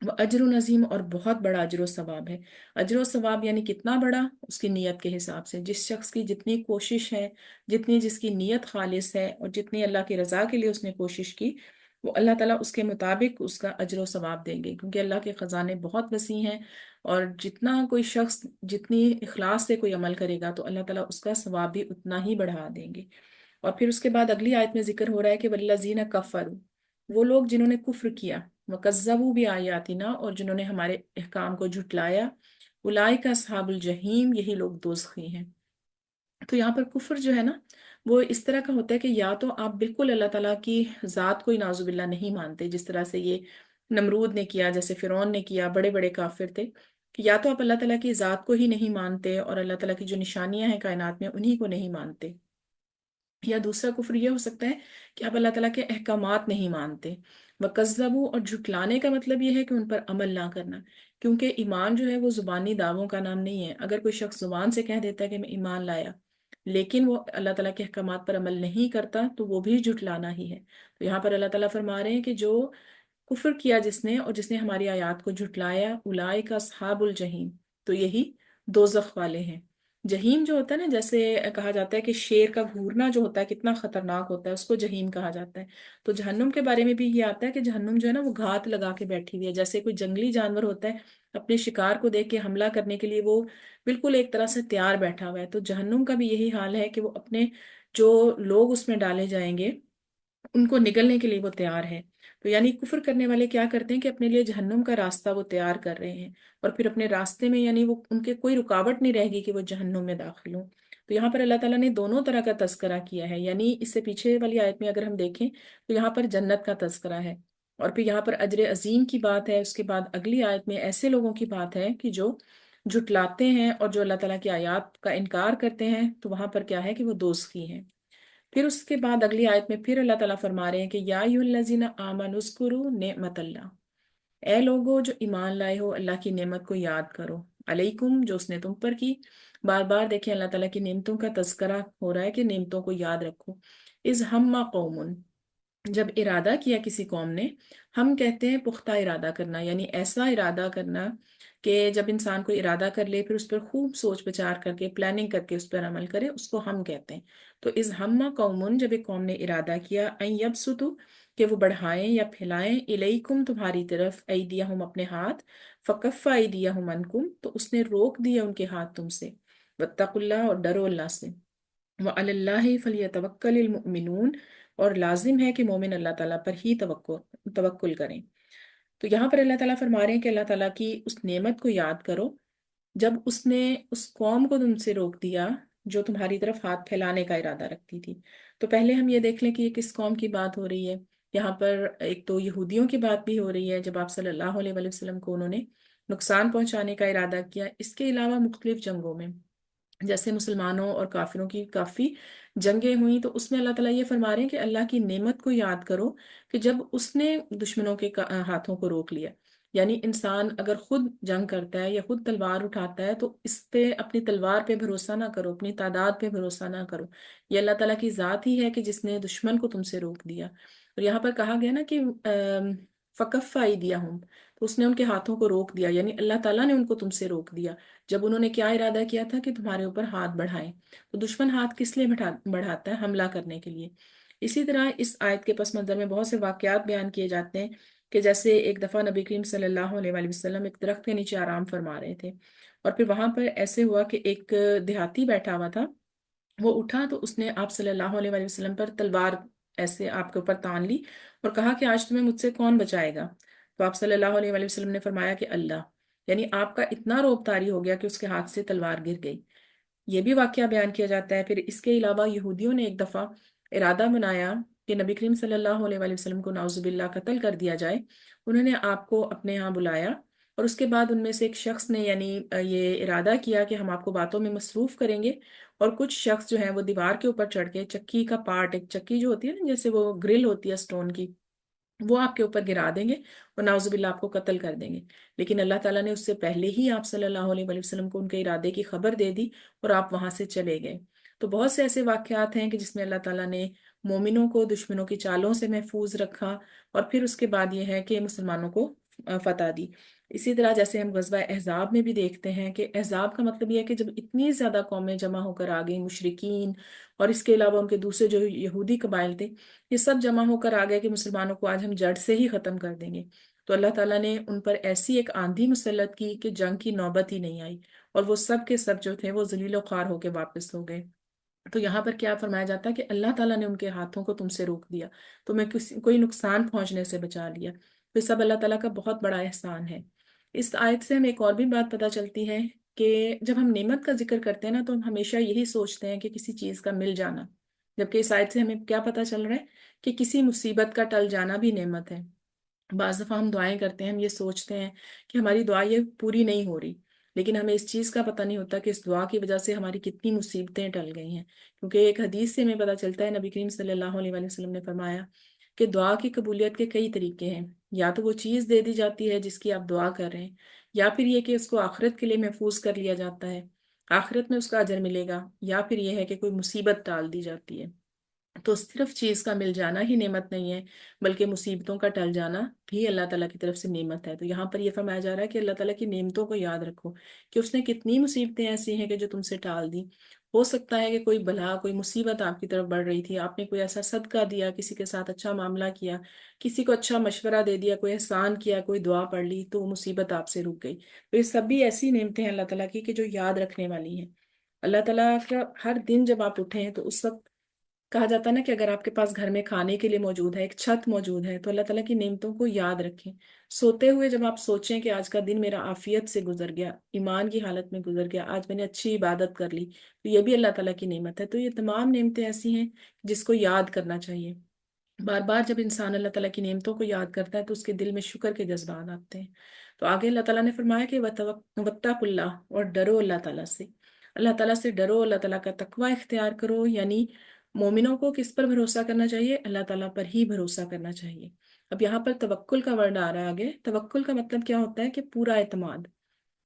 وہ اجر عظیم، اور بہت بڑا اجر و ثواب ہے. اجر و ثواب یعنی کتنا بڑا؟ اس کی نیت کے حساب سے. جس شخص کی جتنی کوشش ہے، جتنی جس کی نیت خالص ہے اور جتنی اللہ کی رضا کے لیے اس نے کوشش کی، وہ اللہ تعالیٰ اس کے مطابق اس کا اجر و ثواب دیں گے، کیونکہ اللہ کے خزانے بہت وسیع ہیں، اور جتنا کوئی شخص جتنی اخلاص سے کوئی عمل کرے گا تو اللہ تعالیٰ اس کا ثواب بھی اتنا ہی بڑھا دیں گے. اور پھر اس کے بعد اگلی آیت میں ذکر ہو رہا ہے کہ والذین کفروا، وہ لوگ جنہوں نے کفر کیا، وکذبوا بآیاتنا، اور جنہوں نے ہمارے احکام کو جھٹلایا، اولئک اصحاب الجحیم، یہی لوگ دوزخی ہیں. تو یہاں پر کفر جو ہے نا وہ اس طرح کا ہوتا ہے کہ یا تو آپ بالکل اللہ تعالیٰ کی ذات کو نعوذ باللہ نہیں مانتے، جس طرح سے یہ نمرود نے کیا، جیسے فرعون نے کیا، بڑے بڑے کافر تھے، کہ یا تو آپ اللہ تعالیٰ کی ذات کو ہی نہیں مانتے اور اللہ تعالیٰ کی جو نشانیاں ہیں کائنات میں انہی کو نہیں مانتے، یا دوسرا کفر یہ ہو سکتا ہے کہ آپ اللہ تعالیٰ کے احکامات نہیں مانتے. وَكَذَّبُوا، اور جھٹلانے کا مطلب یہ ہے کہ ان پر عمل نہ کرنا، کیونکہ ایمان جو ہے وہ زبانی دعووں کا نام نہیں ہے. اگر کوئی شخص زبان سے کہہ دیتا ہے کہ میں ایمان لایا لیکن وہ اللہ تعالیٰ کے احکامات پر عمل نہیں کرتا تو وہ بھی جھٹلانا ہی ہے. تو یہاں پر اللہ تعالیٰ فرما رہے ہیں کہ جو کفر کیا جس نے اور جس نے ہماری آیات کو جھٹلایا، اولئک اصحاب الجحیم، تو یہی دوزخ والے ہیں. جہیم جو ہوتا ہے نا، جیسے کہا جاتا ہے کہ شیر کا گھورنا جو ہوتا ہے کتنا خطرناک ہوتا ہے، اس کو جہیم کہا جاتا ہے. تو جہنم کے بارے میں بھی یہ آتا ہے کہ جہنم جو ہے نا وہ گھات لگا کے بیٹھی ہوئی ہے، جیسے کوئی جنگلی جانور ہوتا ہے اپنے شکار کو دیکھ کے حملہ کرنے کے لیے وہ بالکل ایک طرح سے تیار بیٹھا ہوا ہے. تو جہنم کا بھی یہی حال ہے کہ وہ اپنے جو لوگ اس میں ڈالے جائیں گے ان کو نگلنے کے لیے وہ تیار ہے. تو یعنی کفر کرنے والے کیا کرتے ہیں کہ اپنے لیے جہنم کا راستہ وہ تیار کر رہے ہیں، اور پھر اپنے راستے میں یعنی وہ ان کے کوئی رکاوٹ نہیں رہے گی کہ وہ جہنم میں داخل ہوں. تو یہاں پر اللہ تعالیٰ نے دونوں طرح کا تذکرہ کیا ہے، یعنی اس سے پیچھے والی آیت میں اگر ہم دیکھیں تو یہاں پر جنت کا تذکرہ ہے، اور پھر یہاں پر اجر عظیم کی بات ہے. اس کے بعد اگلی آیت میں ایسے لوگوں کی بات ہے کہ جو جھٹلاتے ہیں اور جو اللہ تعالیٰ کی آیات کا انکار کرتے ہیں، تو وہاں پر کیا ہے کہ وہ دوزخی ہیں. پھر اس کے بعد اگلی آیت میں پھر اللہ تعالیٰ فرما رہے ہیں کہ یا ایھا الذین آمنوا اذکروا نعمت اللہ، اے لوگو جو ایمان لائے ہو اللہ کی نعمت کو یاد کرو، علیکم جو اس نے تم پر کی. بار بار دیکھیں اللہ تعالیٰ کی نعمتوں کا تذکرہ ہو رہا ہے کہ نعمتوں کو یاد رکھو. اذ ہم قوم، جب ارادہ کیا کسی قوم نے، ہم کہتے ہیں پختہ ارادہ کرنا، یعنی ایسا ارادہ کرنا کہ جب انسان کو ارادہ کر لے پھر اس پر خوب سوچ بچار کر کے پلاننگ کر کے اس پر عمل کرے، اس کو ہم کہتے ہیں۔ تو از ہمہ قومن، جب ایک قوم نے ارادہ کیا، این یبسطوا، کہ وہ بڑھائیں یا پھیلائیں، الیکم تمہاری طرف، ایدیہم اپنے ہاتھ، فکف ایدیہم عنکم، تو اس نے روک دیا ان کے ہاتھ تم سے، واتقوا اللہ، اور ڈرو اللہ سے، وعلی اللہ فلیتوکل المؤمنون، اور لازم ہے کہ مومن اللہ تعالیٰ پر ہی توکل کریں۔ تو یہاں پر اللہ تعالیٰ فرما رہے ہیں کہ اللہ تعالیٰ کی اس نعمت کو یاد کرو جب اس نے اس قوم کو تم سے روک دیا جو تمہاری طرف ہاتھ پھیلانے کا ارادہ رکھتی تھی۔ تو پہلے ہم یہ دیکھ لیں کہ یہ کس قوم کی بات ہو رہی ہے۔ یہاں پر ایک تو یہودیوں کی بات بھی ہو رہی ہے، جب آپ صلی اللہ علیہ وآلہ وسلم کو انہوں نے نقصان پہنچانے کا ارادہ کیا۔ اس کے علاوہ مختلف جنگوں میں جیسے مسلمانوں اور کافروں کی کافی جنگیں ہوئیں، تو اس میں اللہ تعالیٰ یہ فرما رہے ہیں کہ اللہ کی نعمت کو یاد کرو کہ جب اس نے دشمنوں کے ہاتھوں کو روک لیا۔ یعنی انسان اگر خود جنگ کرتا ہے یا خود تلوار اٹھاتا ہے تو اس پہ، اپنی تلوار پہ بھروسہ نہ کرو، اپنی تعداد پہ بھروسہ نہ کرو۔ یہ اللہ تعالیٰ کی ذات ہی ہے کہ جس نے دشمن کو تم سے روک دیا۔ اور یہاں پر کہا گیا نا کہ فکف ایدیہم، تو اس نے ان کے ہاتھوں کو روک دیا، یعنی اللہ تعالیٰ نے ان کو تم سے روک دیا جب انہوں نے کیا ارادہ کیا تھا کہ تمہارے اوپر ہاتھ بڑھائیں۔ تو دشمن ہاتھ کس لیے بڑھاتا ہے؟ حملہ کرنے کے لیے۔ اسی طرح اس آیت کے پس منظر میں بہت سے واقعات بیان کیے جاتے ہیں کہ جیسے ایک دفعہ نبی کریم صلی اللہ علیہ وآلہ وسلم ایک درخت کے نیچے آرام فرما رہے تھے، اور پھر وہاں پر ایسے ہوا کہ ایک دیہاتی بیٹھا ہوا تھا، وہ اٹھا تو اس نے آپ صلی اللہ علیہ وآلہ وسلم پر تلوار ایسے آپ کے اوپر تان لی اور کہا کہ آج تمہیں مجھ سے کون بچائے گا؟ تو آپ صلی اللہ علیہ وآلہ وسلم نے فرمایا کہ اللہ، یعنی آپ کا اتنا روب طاری ہو گیا کہ اس کے ہاتھ سے تلوار گر گئی۔ یہ بھی واقعہ بیان کیا جاتا ہے۔ پھر اس کے علاوہ یہودیوں نے ایک دفعہ ارادہ بنایا کہ نبی کریم صلی اللہ علیہ وآلہ وسلم کو نعوذ باللہ قتل کر دیا جائے۔ انہوں نے آپ کو اپنے ہاں بلایا، اور اس کے بعد ان میں سے ایک شخص نے یعنی یہ ارادہ کیا کہ ہم آپ کو باتوں میں مصروف کریں گے، اور کچھ شخص جو ہیں وہ دیوار کے اوپر چڑھ کے چکی کا پارٹ، ایک چکی جو ہوتی ہے نا جیسے وہ گرل ہوتی ہے سٹون کی، وہ آپ کے اوپر گرا دیں گے اور نعوذ باللہ آپ کو قتل کر دیں گے۔ لیکن اللہ تعالیٰ نے اس سے پہلے ہی آپ صلی اللہ علیہ وآلہ وسلم کو ان کے ارادے کی خبر دے دی اور آپ وہاں سے چلے گئے۔ تو بہت سے ایسے واقعات ہیں کہ جس میں اللہ تعالیٰ نے مومنوں کو دشمنوں کی چالوں سے محفوظ رکھا، اور پھر اس کے بعد یہ ہے کہ مسلمانوں کو فتح دی۔ اسی طرح جیسے ہم غزوہ احزاب میں بھی دیکھتے ہیں کہ احزاب کا مطلب یہ ہے کہ جب اتنی زیادہ قومیں جمع ہو کر آ گئیں، مشرکین اور اس کے علاوہ ان کے دوسرے جو یہودی قبائل تھے، یہ سب جمع ہو کر آ گئے کہ مسلمانوں کو آج ہم جڑ سے ہی ختم کر دیں گے۔ تو اللہ تعالیٰ نے ان پر ایسی ایک آندھی مسلط کی کہ جنگ کی نوبت ہی نہیں آئی، اور وہ سب کے سب جو تھے وہ ذلیل و خوار ہو کے واپس ہو گئے۔ تو یہاں پر کیا فرمایا جاتا ہے کہ اللہ تعالیٰ نے ان کے ہاتھوں کو تم سے روک دیا، تمہیں کوئی نقصان پہنچنے سے بچا لیا۔ تو یہ سب اللہ تعالیٰ کا بہت بڑا احسان ہے۔ اس آیت سے ہمیں ایک اور بھی بات پتہ چلتی ہے کہ جب ہم نعمت کا ذکر کرتے ہیں نا تو ہم ہمیشہ یہی سوچتے ہیں کہ کسی چیز کا مل جانا، جبکہ اس آیت سے ہمیں کیا پتہ چل رہا ہے کہ کسی مصیبت کا ٹل جانا بھی نعمت ہے۔ بعض دفعہ ہم دعائیں کرتے ہیں، ہم یہ سوچتے ہیں کہ ہماری دعا یہ پوری نہیں ہو رہی، لیکن ہمیں اس چیز کا پتہ نہیں ہوتا کہ اس دعا کی وجہ سے ہماری کتنی مصیبتیں ٹل گئی ہیں۔ کیونکہ ایک حدیث سے ہمیں پتہ چلتا ہے، نبی کریم صلی اللہ علیہ وآلہ وسلم نے فرمایا کہ دعا کی قبولیت کے کئی طریقے ہیں۔ یا تو وہ چیز دے دی جاتی ہے جس کی آپ دعا کر رہے ہیں، یا پھر یہ کہ اس کو آخرت کے لیے محفوظ کر لیا جاتا ہے، آخرت میں اس کا اجر ملے گا، یا پھر یہ ہے کہ کوئی مصیبت ٹال دی جاتی ہے۔ تو صرف چیز کا مل جانا ہی نعمت نہیں ہے، بلکہ مصیبتوں کا ٹل جانا بھی اللہ تعالیٰ کی طرف سے نعمت ہے۔ تو یہاں پر یہ فرمایا جا رہا ہے کہ اللہ تعالیٰ کی نعمتوں کو یاد رکھو کہ اس نے کتنی مصیبتیں ایسی ہیں کہ جو تم سے ٹال دی۔ ہو سکتا ہے کہ کوئی بلا، کوئی مصیبت آپ کی طرف بڑھ رہی تھی، آپ نے کوئی ایسا صدقہ دیا، کسی کے ساتھ اچھا معاملہ کیا، کسی کو اچھا مشورہ دے دیا، کوئی احسان کیا، کوئی دعا پڑھ لی، تو وہ مصیبت آپ سے رک گئی۔ تو یہ سب بھی ایسی نعمتیں ہیں اللہ تعالیٰ کی کہ جو یاد رکھنے والی ہیں۔ اللہ تعالیٰ کا ہر دن جب آپ اٹھیں تو اس وقت کہا جاتا ہے نا کہ اگر آپ کے پاس گھر میں کھانے کے لیے موجود ہے، ایک چھت موجود ہے، تو اللہ تعالیٰ کی نعمتوں کو یاد رکھیں۔ سوتے ہوئے جب آپ سوچیں کہ آج کا دن میرا عافیت سے گزر گیا، ایمان کی حالت میں گزر گیا، آج میں نے اچھی عبادت کر لی، تو یہ بھی اللہ تعالیٰ کی نعمت ہے۔ تو یہ تمام نعمتیں ایسی ہیں جس کو یاد کرنا چاہیے۔ بار بار جب انسان اللہ تعالیٰ کی نعمتوں کو یاد کرتا ہے تو اس کے دل میں شکر کے جذبات آتے ہیں۔ تو آگے اللہ تعالیٰ نے فرمایا کہ وَاتَّقُوا اللَّهَ، اور ڈرو اللہ تعالیٰ سے، اللہ تعالیٰ سے ڈرو، اللہ تعالیٰ کا تقوی اختیار کرو۔ یعنی مومنوں کو کس پر بھروسہ کرنا چاہیے؟ اللہ تعالیٰ پر ہی بھروسہ کرنا چاہیے۔ اب یہاں پر توکل کا ورڈ آ رہا ہے آگے۔ توکل کا مطلب کیا ہوتا ہے کہ پورا اعتماد۔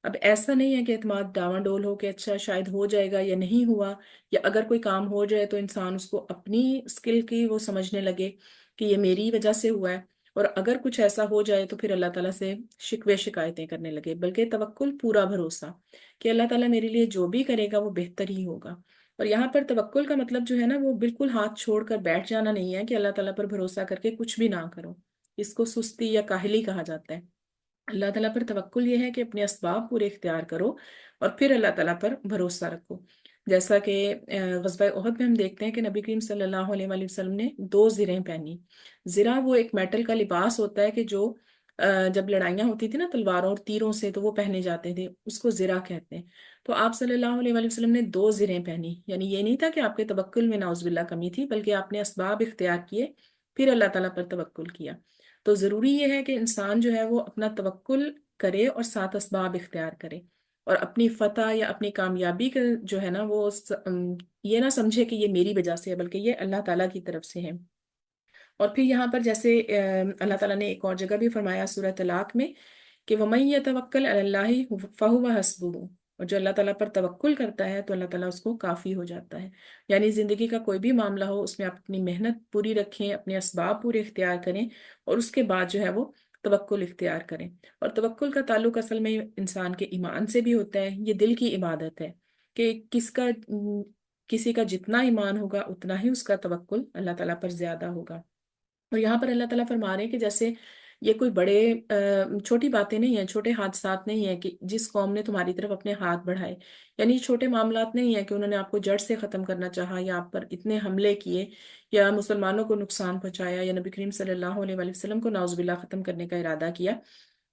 اب ایسا نہیں ہے کہ اعتماد ڈاواڈول ہو کہ اچھا شاید ہو جائے گا یا نہیں ہوا، یا اگر کوئی کام ہو جائے تو انسان اس کو اپنی اسکل کی وہ سمجھنے لگے کہ یہ میری وجہ سے ہوا ہے، اور اگر کچھ ایسا ہو جائے تو پھر اللہ تعالیٰ سے شکوے شکایتیں کرنے لگے، بلکہ توکل پورا بھروسہ کہ اللہ تعالیٰ میرے لیے جو بھی کرے گا وہ بہتر ہی ہوگا۔ اور یہاں پر توکل کا مطلب جو ہے نا وہ بالکل ہاتھ چھوڑ کر بیٹھ جانا نہیں ہے کہ اللہ تعالیٰ پر بھروسہ کر کے کچھ بھی نہ کرو، اس کو سستی یا کاہلی کہا جاتا ہے۔ اللہ تعالیٰ پر توکل یہ ہے کہ اپنے اسباب پورے اختیار کرو اور پھر اللہ تعالیٰ پر بھروسہ رکھو۔ جیسا کہ غزوہ احد میں ہم دیکھتے ہیں کہ نبی کریم صلی اللہ علیہ وآلہ وسلم نے 2 زرہیں پہنی۔ زرہ وہ ایک میٹل کا لباس ہوتا ہے کہ جو جب لڑائیاں ہوتی تھی نا تلواروں اور تیروں سے تو وہ پہنے جاتے تھے، اس کو زرہ کہتے ہیں۔ تو آپ صلی اللہ علیہ وآلہ وسلم نے 2 زرہیں پہنی، یعنی یہ نہیں تھا کہ آپ کے توکل میں نعوذ باللہ کمی تھی، بلکہ آپ نے اسباب اختیار کیے پھر اللہ تعالیٰ پر توکل کیا۔ تو ضروری یہ ہے کہ انسان جو ہے وہ اپنا توکل کرے اور ساتھ اسباب اختیار کرے، اور اپنی فتح یا اپنی کامیابی کا جو ہے نا وہ یہ نہ سمجھے کہ یہ میری وجہ سے ہے، بلکہ یہ اللہ تعالیٰ کی طرف سے ہے۔ اور پھر یہاں پر جیسے اللہ تعالیٰ نے ایک اور جگہ بھی فرمایا سورہ طلاق میں کہ وَمَن يَتَوَكَّلْ عَلَى اللَّهِ فَهُوَ حَسْبُهُ، اور جو اللہ تعالیٰ پر توکل کرتا ہے تو اللہ تعالیٰ اس کو کافی ہو جاتا ہے۔ یعنی زندگی کا کوئی بھی معاملہ ہو اس میں آپ اپنی محنت پوری رکھیں، اپنے اسباب پورے اختیار کریں، اور اس کے بعد جو ہے وہ توکل اختیار کریں۔ اور توکل کا تعلق اصل میں انسان کے ایمان سے بھی ہوتا ہے، یہ دل کی عبادت ہے کہ کسی کا جتنا ایمان ہوگا اتنا ہی اس کا توکل اللہ تعالیٰ پر زیادہ ہوگا۔ اور یہاں پر اللہ تعالیٰ فرما رہے ہیں کہ جیسے یہ کوئی بڑے چھوٹی باتیں نہیں ہیں، چھوٹے حادثات نہیں ہیں کہ جس قوم نے تمہاری طرف اپنے ہاتھ بڑھائے، یعنی چھوٹے معاملات نہیں ہیں کہ انہوں نے آپ کو جڑ سے ختم کرنا چاہا یا آپ پر اتنے حملے کیے یا مسلمانوں کو نقصان پہنچایا یا نبی کریم صلی اللہ علیہ وآلہ وسلم کو نعوذ باللہ ختم کرنے کا ارادہ کیا۔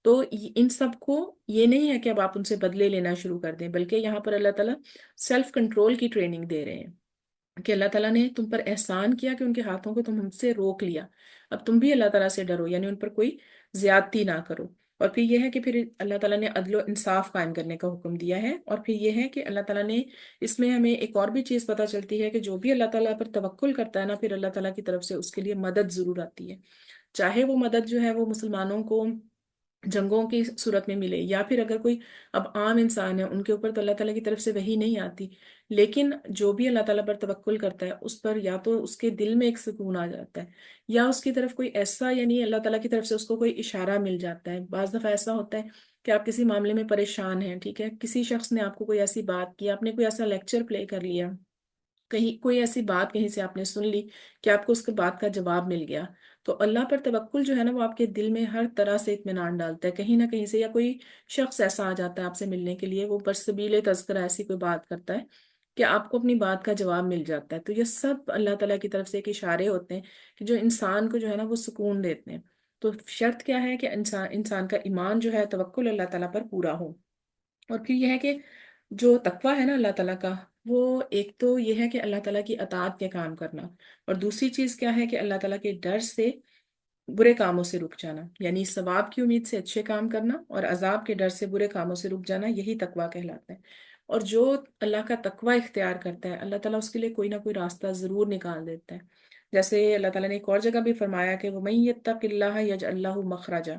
تو ان سب کو یہ نہیں ہے کہ اب آپ ان سے بدلے لینا شروع کر دیں، بلکہ یہاں پر اللہ تعالیٰ سیلف کنٹرول کی ٹریننگ دے رہے ہیں کہ اللہ تعالیٰ نے تم پر احسان کیا کہ ان کے ہاتھوں کو تم ہم سے روک لیا، اب تم بھی اللہ تعالیٰ سے ڈرو، یعنی ان پر کوئی زیادتی نہ کرو۔ اور پھر یہ ہے کہ پھر اللہ تعالیٰ نے عدل و انصاف قائم کرنے کا حکم دیا ہے، اور پھر یہ ہے کہ اللہ تعالیٰ نے اس میں ہمیں ایک اور بھی چیز پتہ چلتی ہے کہ جو بھی اللہ تعالیٰ پر توکل کرتا ہے نا پھر اللہ تعالیٰ کی طرف سے اس کے لیے مدد ضرور آتی ہے، چاہے وہ مدد جو ہے وہ مسلمانوں کو جنگوں کی صورت میں ملے، یا پھر اگر کوئی اب عام انسان ہے ان کے اوپر تو اللہ تعالیٰ کی طرف سے وہی نہیں آتی، لیکن جو بھی اللہ تعالیٰ پر توکل کرتا ہے اس پر یا تو اس کے دل میں ایک سکون آ جاتا ہے، یا اس کی طرف کوئی ایسا یعنی اللہ تعالیٰ کی طرف سے اس کو کوئی اشارہ مل جاتا ہے۔ بعض دفعہ ایسا ہوتا ہے کہ آپ کسی معاملے میں پریشان ہیں، ٹھیک ہے، کسی شخص نے آپ کو کوئی ایسی بات کی، آپ نے کوئی ایسا لیکچر پلے کر لیا، کہیں کوئی ایسی بات کہیں سے آپ نے سن لی کہ آپ کو اس کے بات کا جواب مل گیا، تو اللہ پر توکل جو ہے نا وہ آپ کے دل میں ہر طرح سے اطمینان ڈالتا ہے کہیں نہ کہیں سے، یا کوئی شخص ایسا آ جاتا ہے آپ سے ملنے کے لیے وہ برسبیل تذکرہ ایسی کوئی بات کرتا ہے کہ آپ کو اپنی بات کا جواب مل جاتا ہے، تو یہ سب اللہ تعالیٰ کی طرف سے ایک اشارے ہوتے ہیں کہ جو انسان کو جو ہے نا وہ سکون دیتے ہیں۔ تو شرط کیا ہے کہ انسان کا ایمان جو ہے توکل اللہ تعالیٰ پر پورا ہو۔ اور پھر یہ ہے کہ جو تقویٰ ہے نا اللہ تعالیٰ کا، وہ ایک تو یہ ہے کہ اللہ تعالیٰ کی اطاعت کے کام کرنا، اور دوسری چیز کیا ہے کہ اللہ تعالیٰ کے ڈر سے برے کاموں سے رک جانا، یعنی ثواب کی امید سے اچھے کام کرنا اور عذاب کے ڈر سے برے کاموں سے رک جانا، یہی تقویٰ کہلاتا ہے۔ اور جو اللہ کا تقویٰ اختیار کرتا ہے اللہ تعالیٰ اس کے لیے کوئی نہ کوئی راستہ ضرور نکال دیتا ہے، جیسے اللہ تعالیٰ نے ایک اور جگہ بھی فرمایا کہ وَمَن يَتَّقِ اللَّهَ يَجْعَل لَّهُ مَخْرَجًا،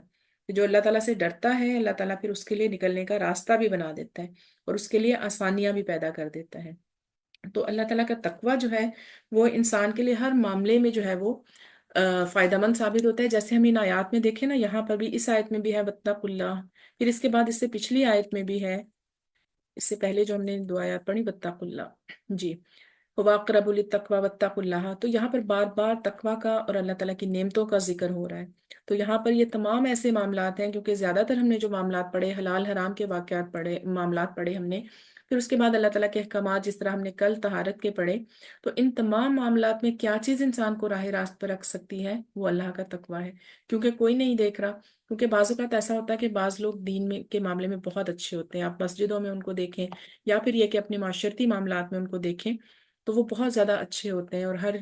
کہ جو اللہ تعالیٰ سے ڈرتا ہے اللہ تعالیٰ پھر اس کے لیے نکلنے کا راستہ بھی بنا دیتا ہے اور اس کے لیے آسانیاں بھی پیدا کر دیتا ہے۔ تو اللہ تعالیٰ کا تقویٰ جو ہے وہ انسان کے لیے ہر معاملے میں جو ہے وہ فائدہ مند ثابت ہوتا ہے، جیسے ہم ان آیات میں دیکھیں نا، یہاں پر بھی اس آیت میں بھی ہے وَاتَّقُوا اللَّهَ، پھر اس کے بعد اس سے پچھلی آیت میں بھی ہے، اس سے پہلے جو ہم نے 2 آیات پڑھی وَاتَّقُوا اللَّهَ جی، وَأَقْرَبُ لِلتَّقْوَى وَاتَّقُوا اللَّهَ، تو یہاں پر بار بار تقویٰ کا اور اللہ تعالیٰ کی نعمتوں کا ذکر ہو رہا ہے۔ تو یہاں پر یہ تمام ایسے معاملات ہیں، کیونکہ زیادہ تر ہم نے جو معاملات پڑھے حلال حرام کے واقعات پڑھے، معاملات پڑھے ہم نے، پھر اس کے بعد اللہ تعالیٰ کے احکامات جس طرح ہم نے کل طہارت کے پڑھے، تو ان تمام معاملات میں کیا چیز انسان کو راہ راست پر رکھ سکتی ہے، وہ اللہ کا تقویٰ ہے، کیونکہ کوئی نہیں دیکھ رہا۔ کیونکہ بعض اوقات ایسا ہوتا ہے کہ بعض لوگ دین میں کے معاملے میں بہت اچھے ہوتے ہیں، آپ مسجدوں میں ان کو دیکھیں یا پھر یہ کہ اپنے معاشرتی معاملات میں ان کو دیکھیں تو وہ بہت زیادہ اچھے ہوتے ہیں اور ہر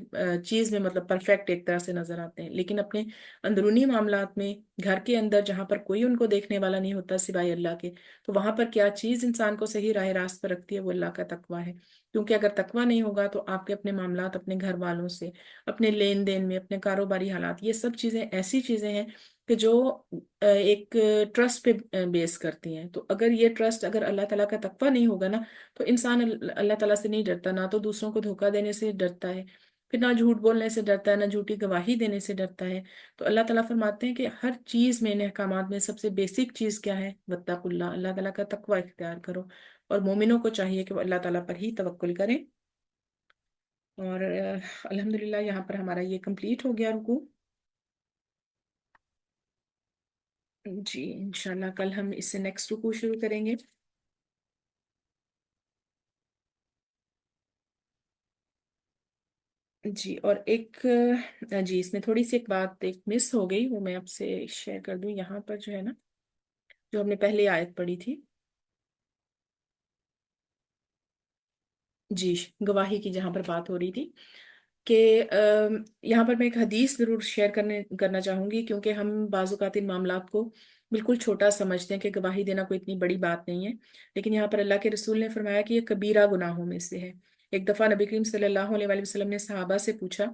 چیز میں مطلب پرفیکٹ ایک طرح سے نظر آتے ہیں، لیکن اپنے اندرونی معاملات میں گھر کے اندر جہاں پر کوئی ان کو دیکھنے والا نہیں ہوتا سوائے اللہ کے، تو وہاں پر کیا چیز انسان کو صحیح راہ راست پر رکھتی ہے، وہ اللہ کا تقویٰ ہے۔ کیونکہ اگر تقویٰ نہیں ہوگا تو آپ کے اپنے معاملات اپنے گھر والوں سے، اپنے لین دین میں، اپنے کاروباری حالات، یہ سب چیزیں ایسی چیزیں ہیں کہ جو ایک ٹرسٹ پہ بیس کرتی ہیں. تو اگر یہ ٹرسٹ اگر اللہ تعالیٰ کا تقوی نہیں ہوگا نا، تو انسان اللہ تعالیٰ سے نہیں ڈرتا، نہ تو دوسروں کو دھوکہ دینے سے ڈرتا ہے، پھر نہ جھوٹ بولنے سے ڈرتا ہے، نہ جھوٹی گواہی دینے سے ڈرتا ہے. تو اللہ تعالیٰ فرماتے ہیں کہ ہر چیز میں، ان احکامات میں سب سے بیسک چیز کیا ہے؟ واتقوا اللہ، اللہ تعالیٰ کا تقوی اختیار کرو. اور مومنوں کو چاہیے کہ وہ اللہ تعالیٰ پر ہی توکل کریں. اور الحمدللہ یہاں پر ہمارا یہ کمپلیٹ ہو گیا رکوع. جی انشاءاللہ کل ہم اس سے نیکسٹ رکوع شروع کریں گے. جی اور ایک جی اس میں تھوڑی سی ایک بات ایک مس ہو گئی، وہ میں آپ سے شیئر کر دوں. یہاں پر جو ہے نا، جو ہم نے پہلے آیت پڑھی تھی، جی گواہی کی جہاں پر بات ہو رہی تھی، کہ یہاں پر میں ایک حدیث ضرور شیئر کرنا چاہوں گی، کیونکہ ہم بعض اوقات ان معاملات کو بالکل چھوٹا سمجھتے ہیں کہ گواہی دینا کوئی اتنی بڑی بات نہیں ہے. لیکن یہاں پر اللہ کے رسول نے فرمایا کہ یہ کبیرہ گناہوں میں سے ہے. ایک دفعہ نبی کریم صلی اللہ علیہ وآلہ وسلم نے صحابہ سے پوچھا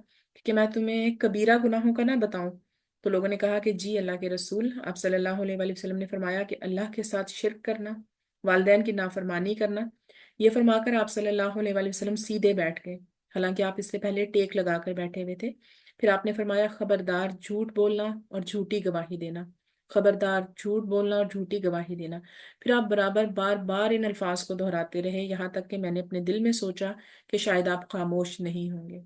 کہ میں تمہیں کبیرہ گناہوں کا نہ بتاؤں؟ تو لوگوں نے کہا کہ جی اللہ کے رسول. آپ صلی اللہ علیہ وآلہ وسلم نے فرمایا کہ اللہ کے ساتھ شرک کرنا، والدین کی نافرمانی کرنا. یہ فرما کر آپ صلی اللہ علیہ وآلہ وسلم سیدھے بیٹھ گئے، حالانکہ آپ اس سے پہلے ٹیک لگا کر بیٹھے ہوئے تھے. پھر آپ نے فرمایا خبردار جھوٹ بولنا اور جھوٹی گواہی دینا، خبردار جھوٹ بولنا اور جھوٹی گواہی دینا. پھر آپ برابر بار بار ان الفاظ کو دہراتے رہے، یہاں تک کہ میں نے اپنے دل میں سوچا کہ شاید آپ خاموش نہیں ہوں گے.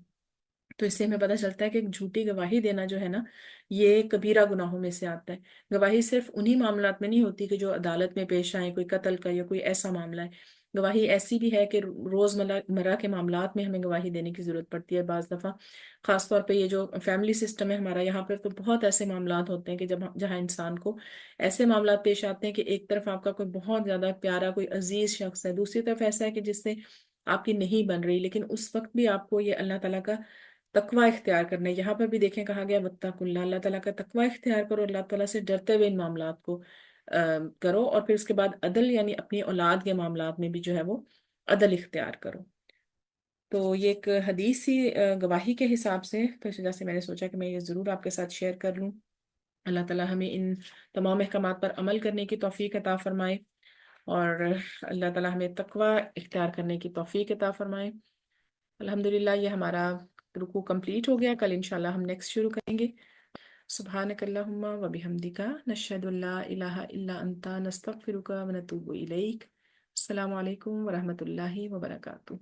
تو اس سے ہمیں پتہ چلتا ہے کہ جھوٹی گواہی دینا جو ہے نا، یہ کبیرہ گناہوں میں سے آتا ہے. گواہی صرف انہی معاملات میں نہیں ہوتی کہ جو عدالت میں پیش آئیں، کوئی قتل کا یا کوئی ایسا معاملہ ہے. گواہی ایسی بھی ہے کہ روز مرہ کے معاملات میں ہمیں گواہی دینے کی ضرورت پڑتی ہے بعض دفعہ. خاص طور پہ یہ جو فیملی سسٹم ہے ہمارا، یہاں پر تو بہت ایسے معاملات ہوتے ہیں کہ جہاں انسان کو ایسے معاملات پیش آتے ہیں کہ ایک طرف آپ کا کوئی بہت زیادہ پیارا کوئی عزیز شخص ہے، دوسری طرف ایسا ہے کہ جس سے آپ کی نہیں بن رہی، لیکن اس وقت بھی آپ کو یہ اللہ تعالیٰ کا تقوی اختیار کرنا ہے. یہاں پر بھی دیکھیں کہا گیا واتقوا اللہ، اللہ تعالیٰ کا تقوی اختیار کرو، اللہ تعالیٰ سے ڈرتے ہوئے ان معاملات کو کرو. اور پھر اس کے بعد عدل، یعنی اپنی اولاد کے معاملات میں بھی جو ہے وہ عدل اختیار کرو. تو یہ ایک حدیث ہی گواہی کے حساب سے، تو اس وجہ سے میں نے سوچا کہ میں یہ ضرور آپ کے ساتھ شیئر کر لوں. اللہ تعالیٰ ہمیں ان تمام احکامات پر عمل کرنے کی توفیق عطا فرمائے، اور اللہ تعالیٰ ہمیں تقوی اختیار کرنے کی توفیق عطا فرمائے. الحمدللہ یہ ہمارا رکوع کمپلیٹ ہو گیا. کل انشاءاللہ ہم نیکسٹ شروع کریں گے. سبحانک اللہم و بحمدک نشہد ان لا الہ الا انت نستغفرک و نتوب الیک. السلام علیکم ورحمۃ اللہ وبرکاتہ.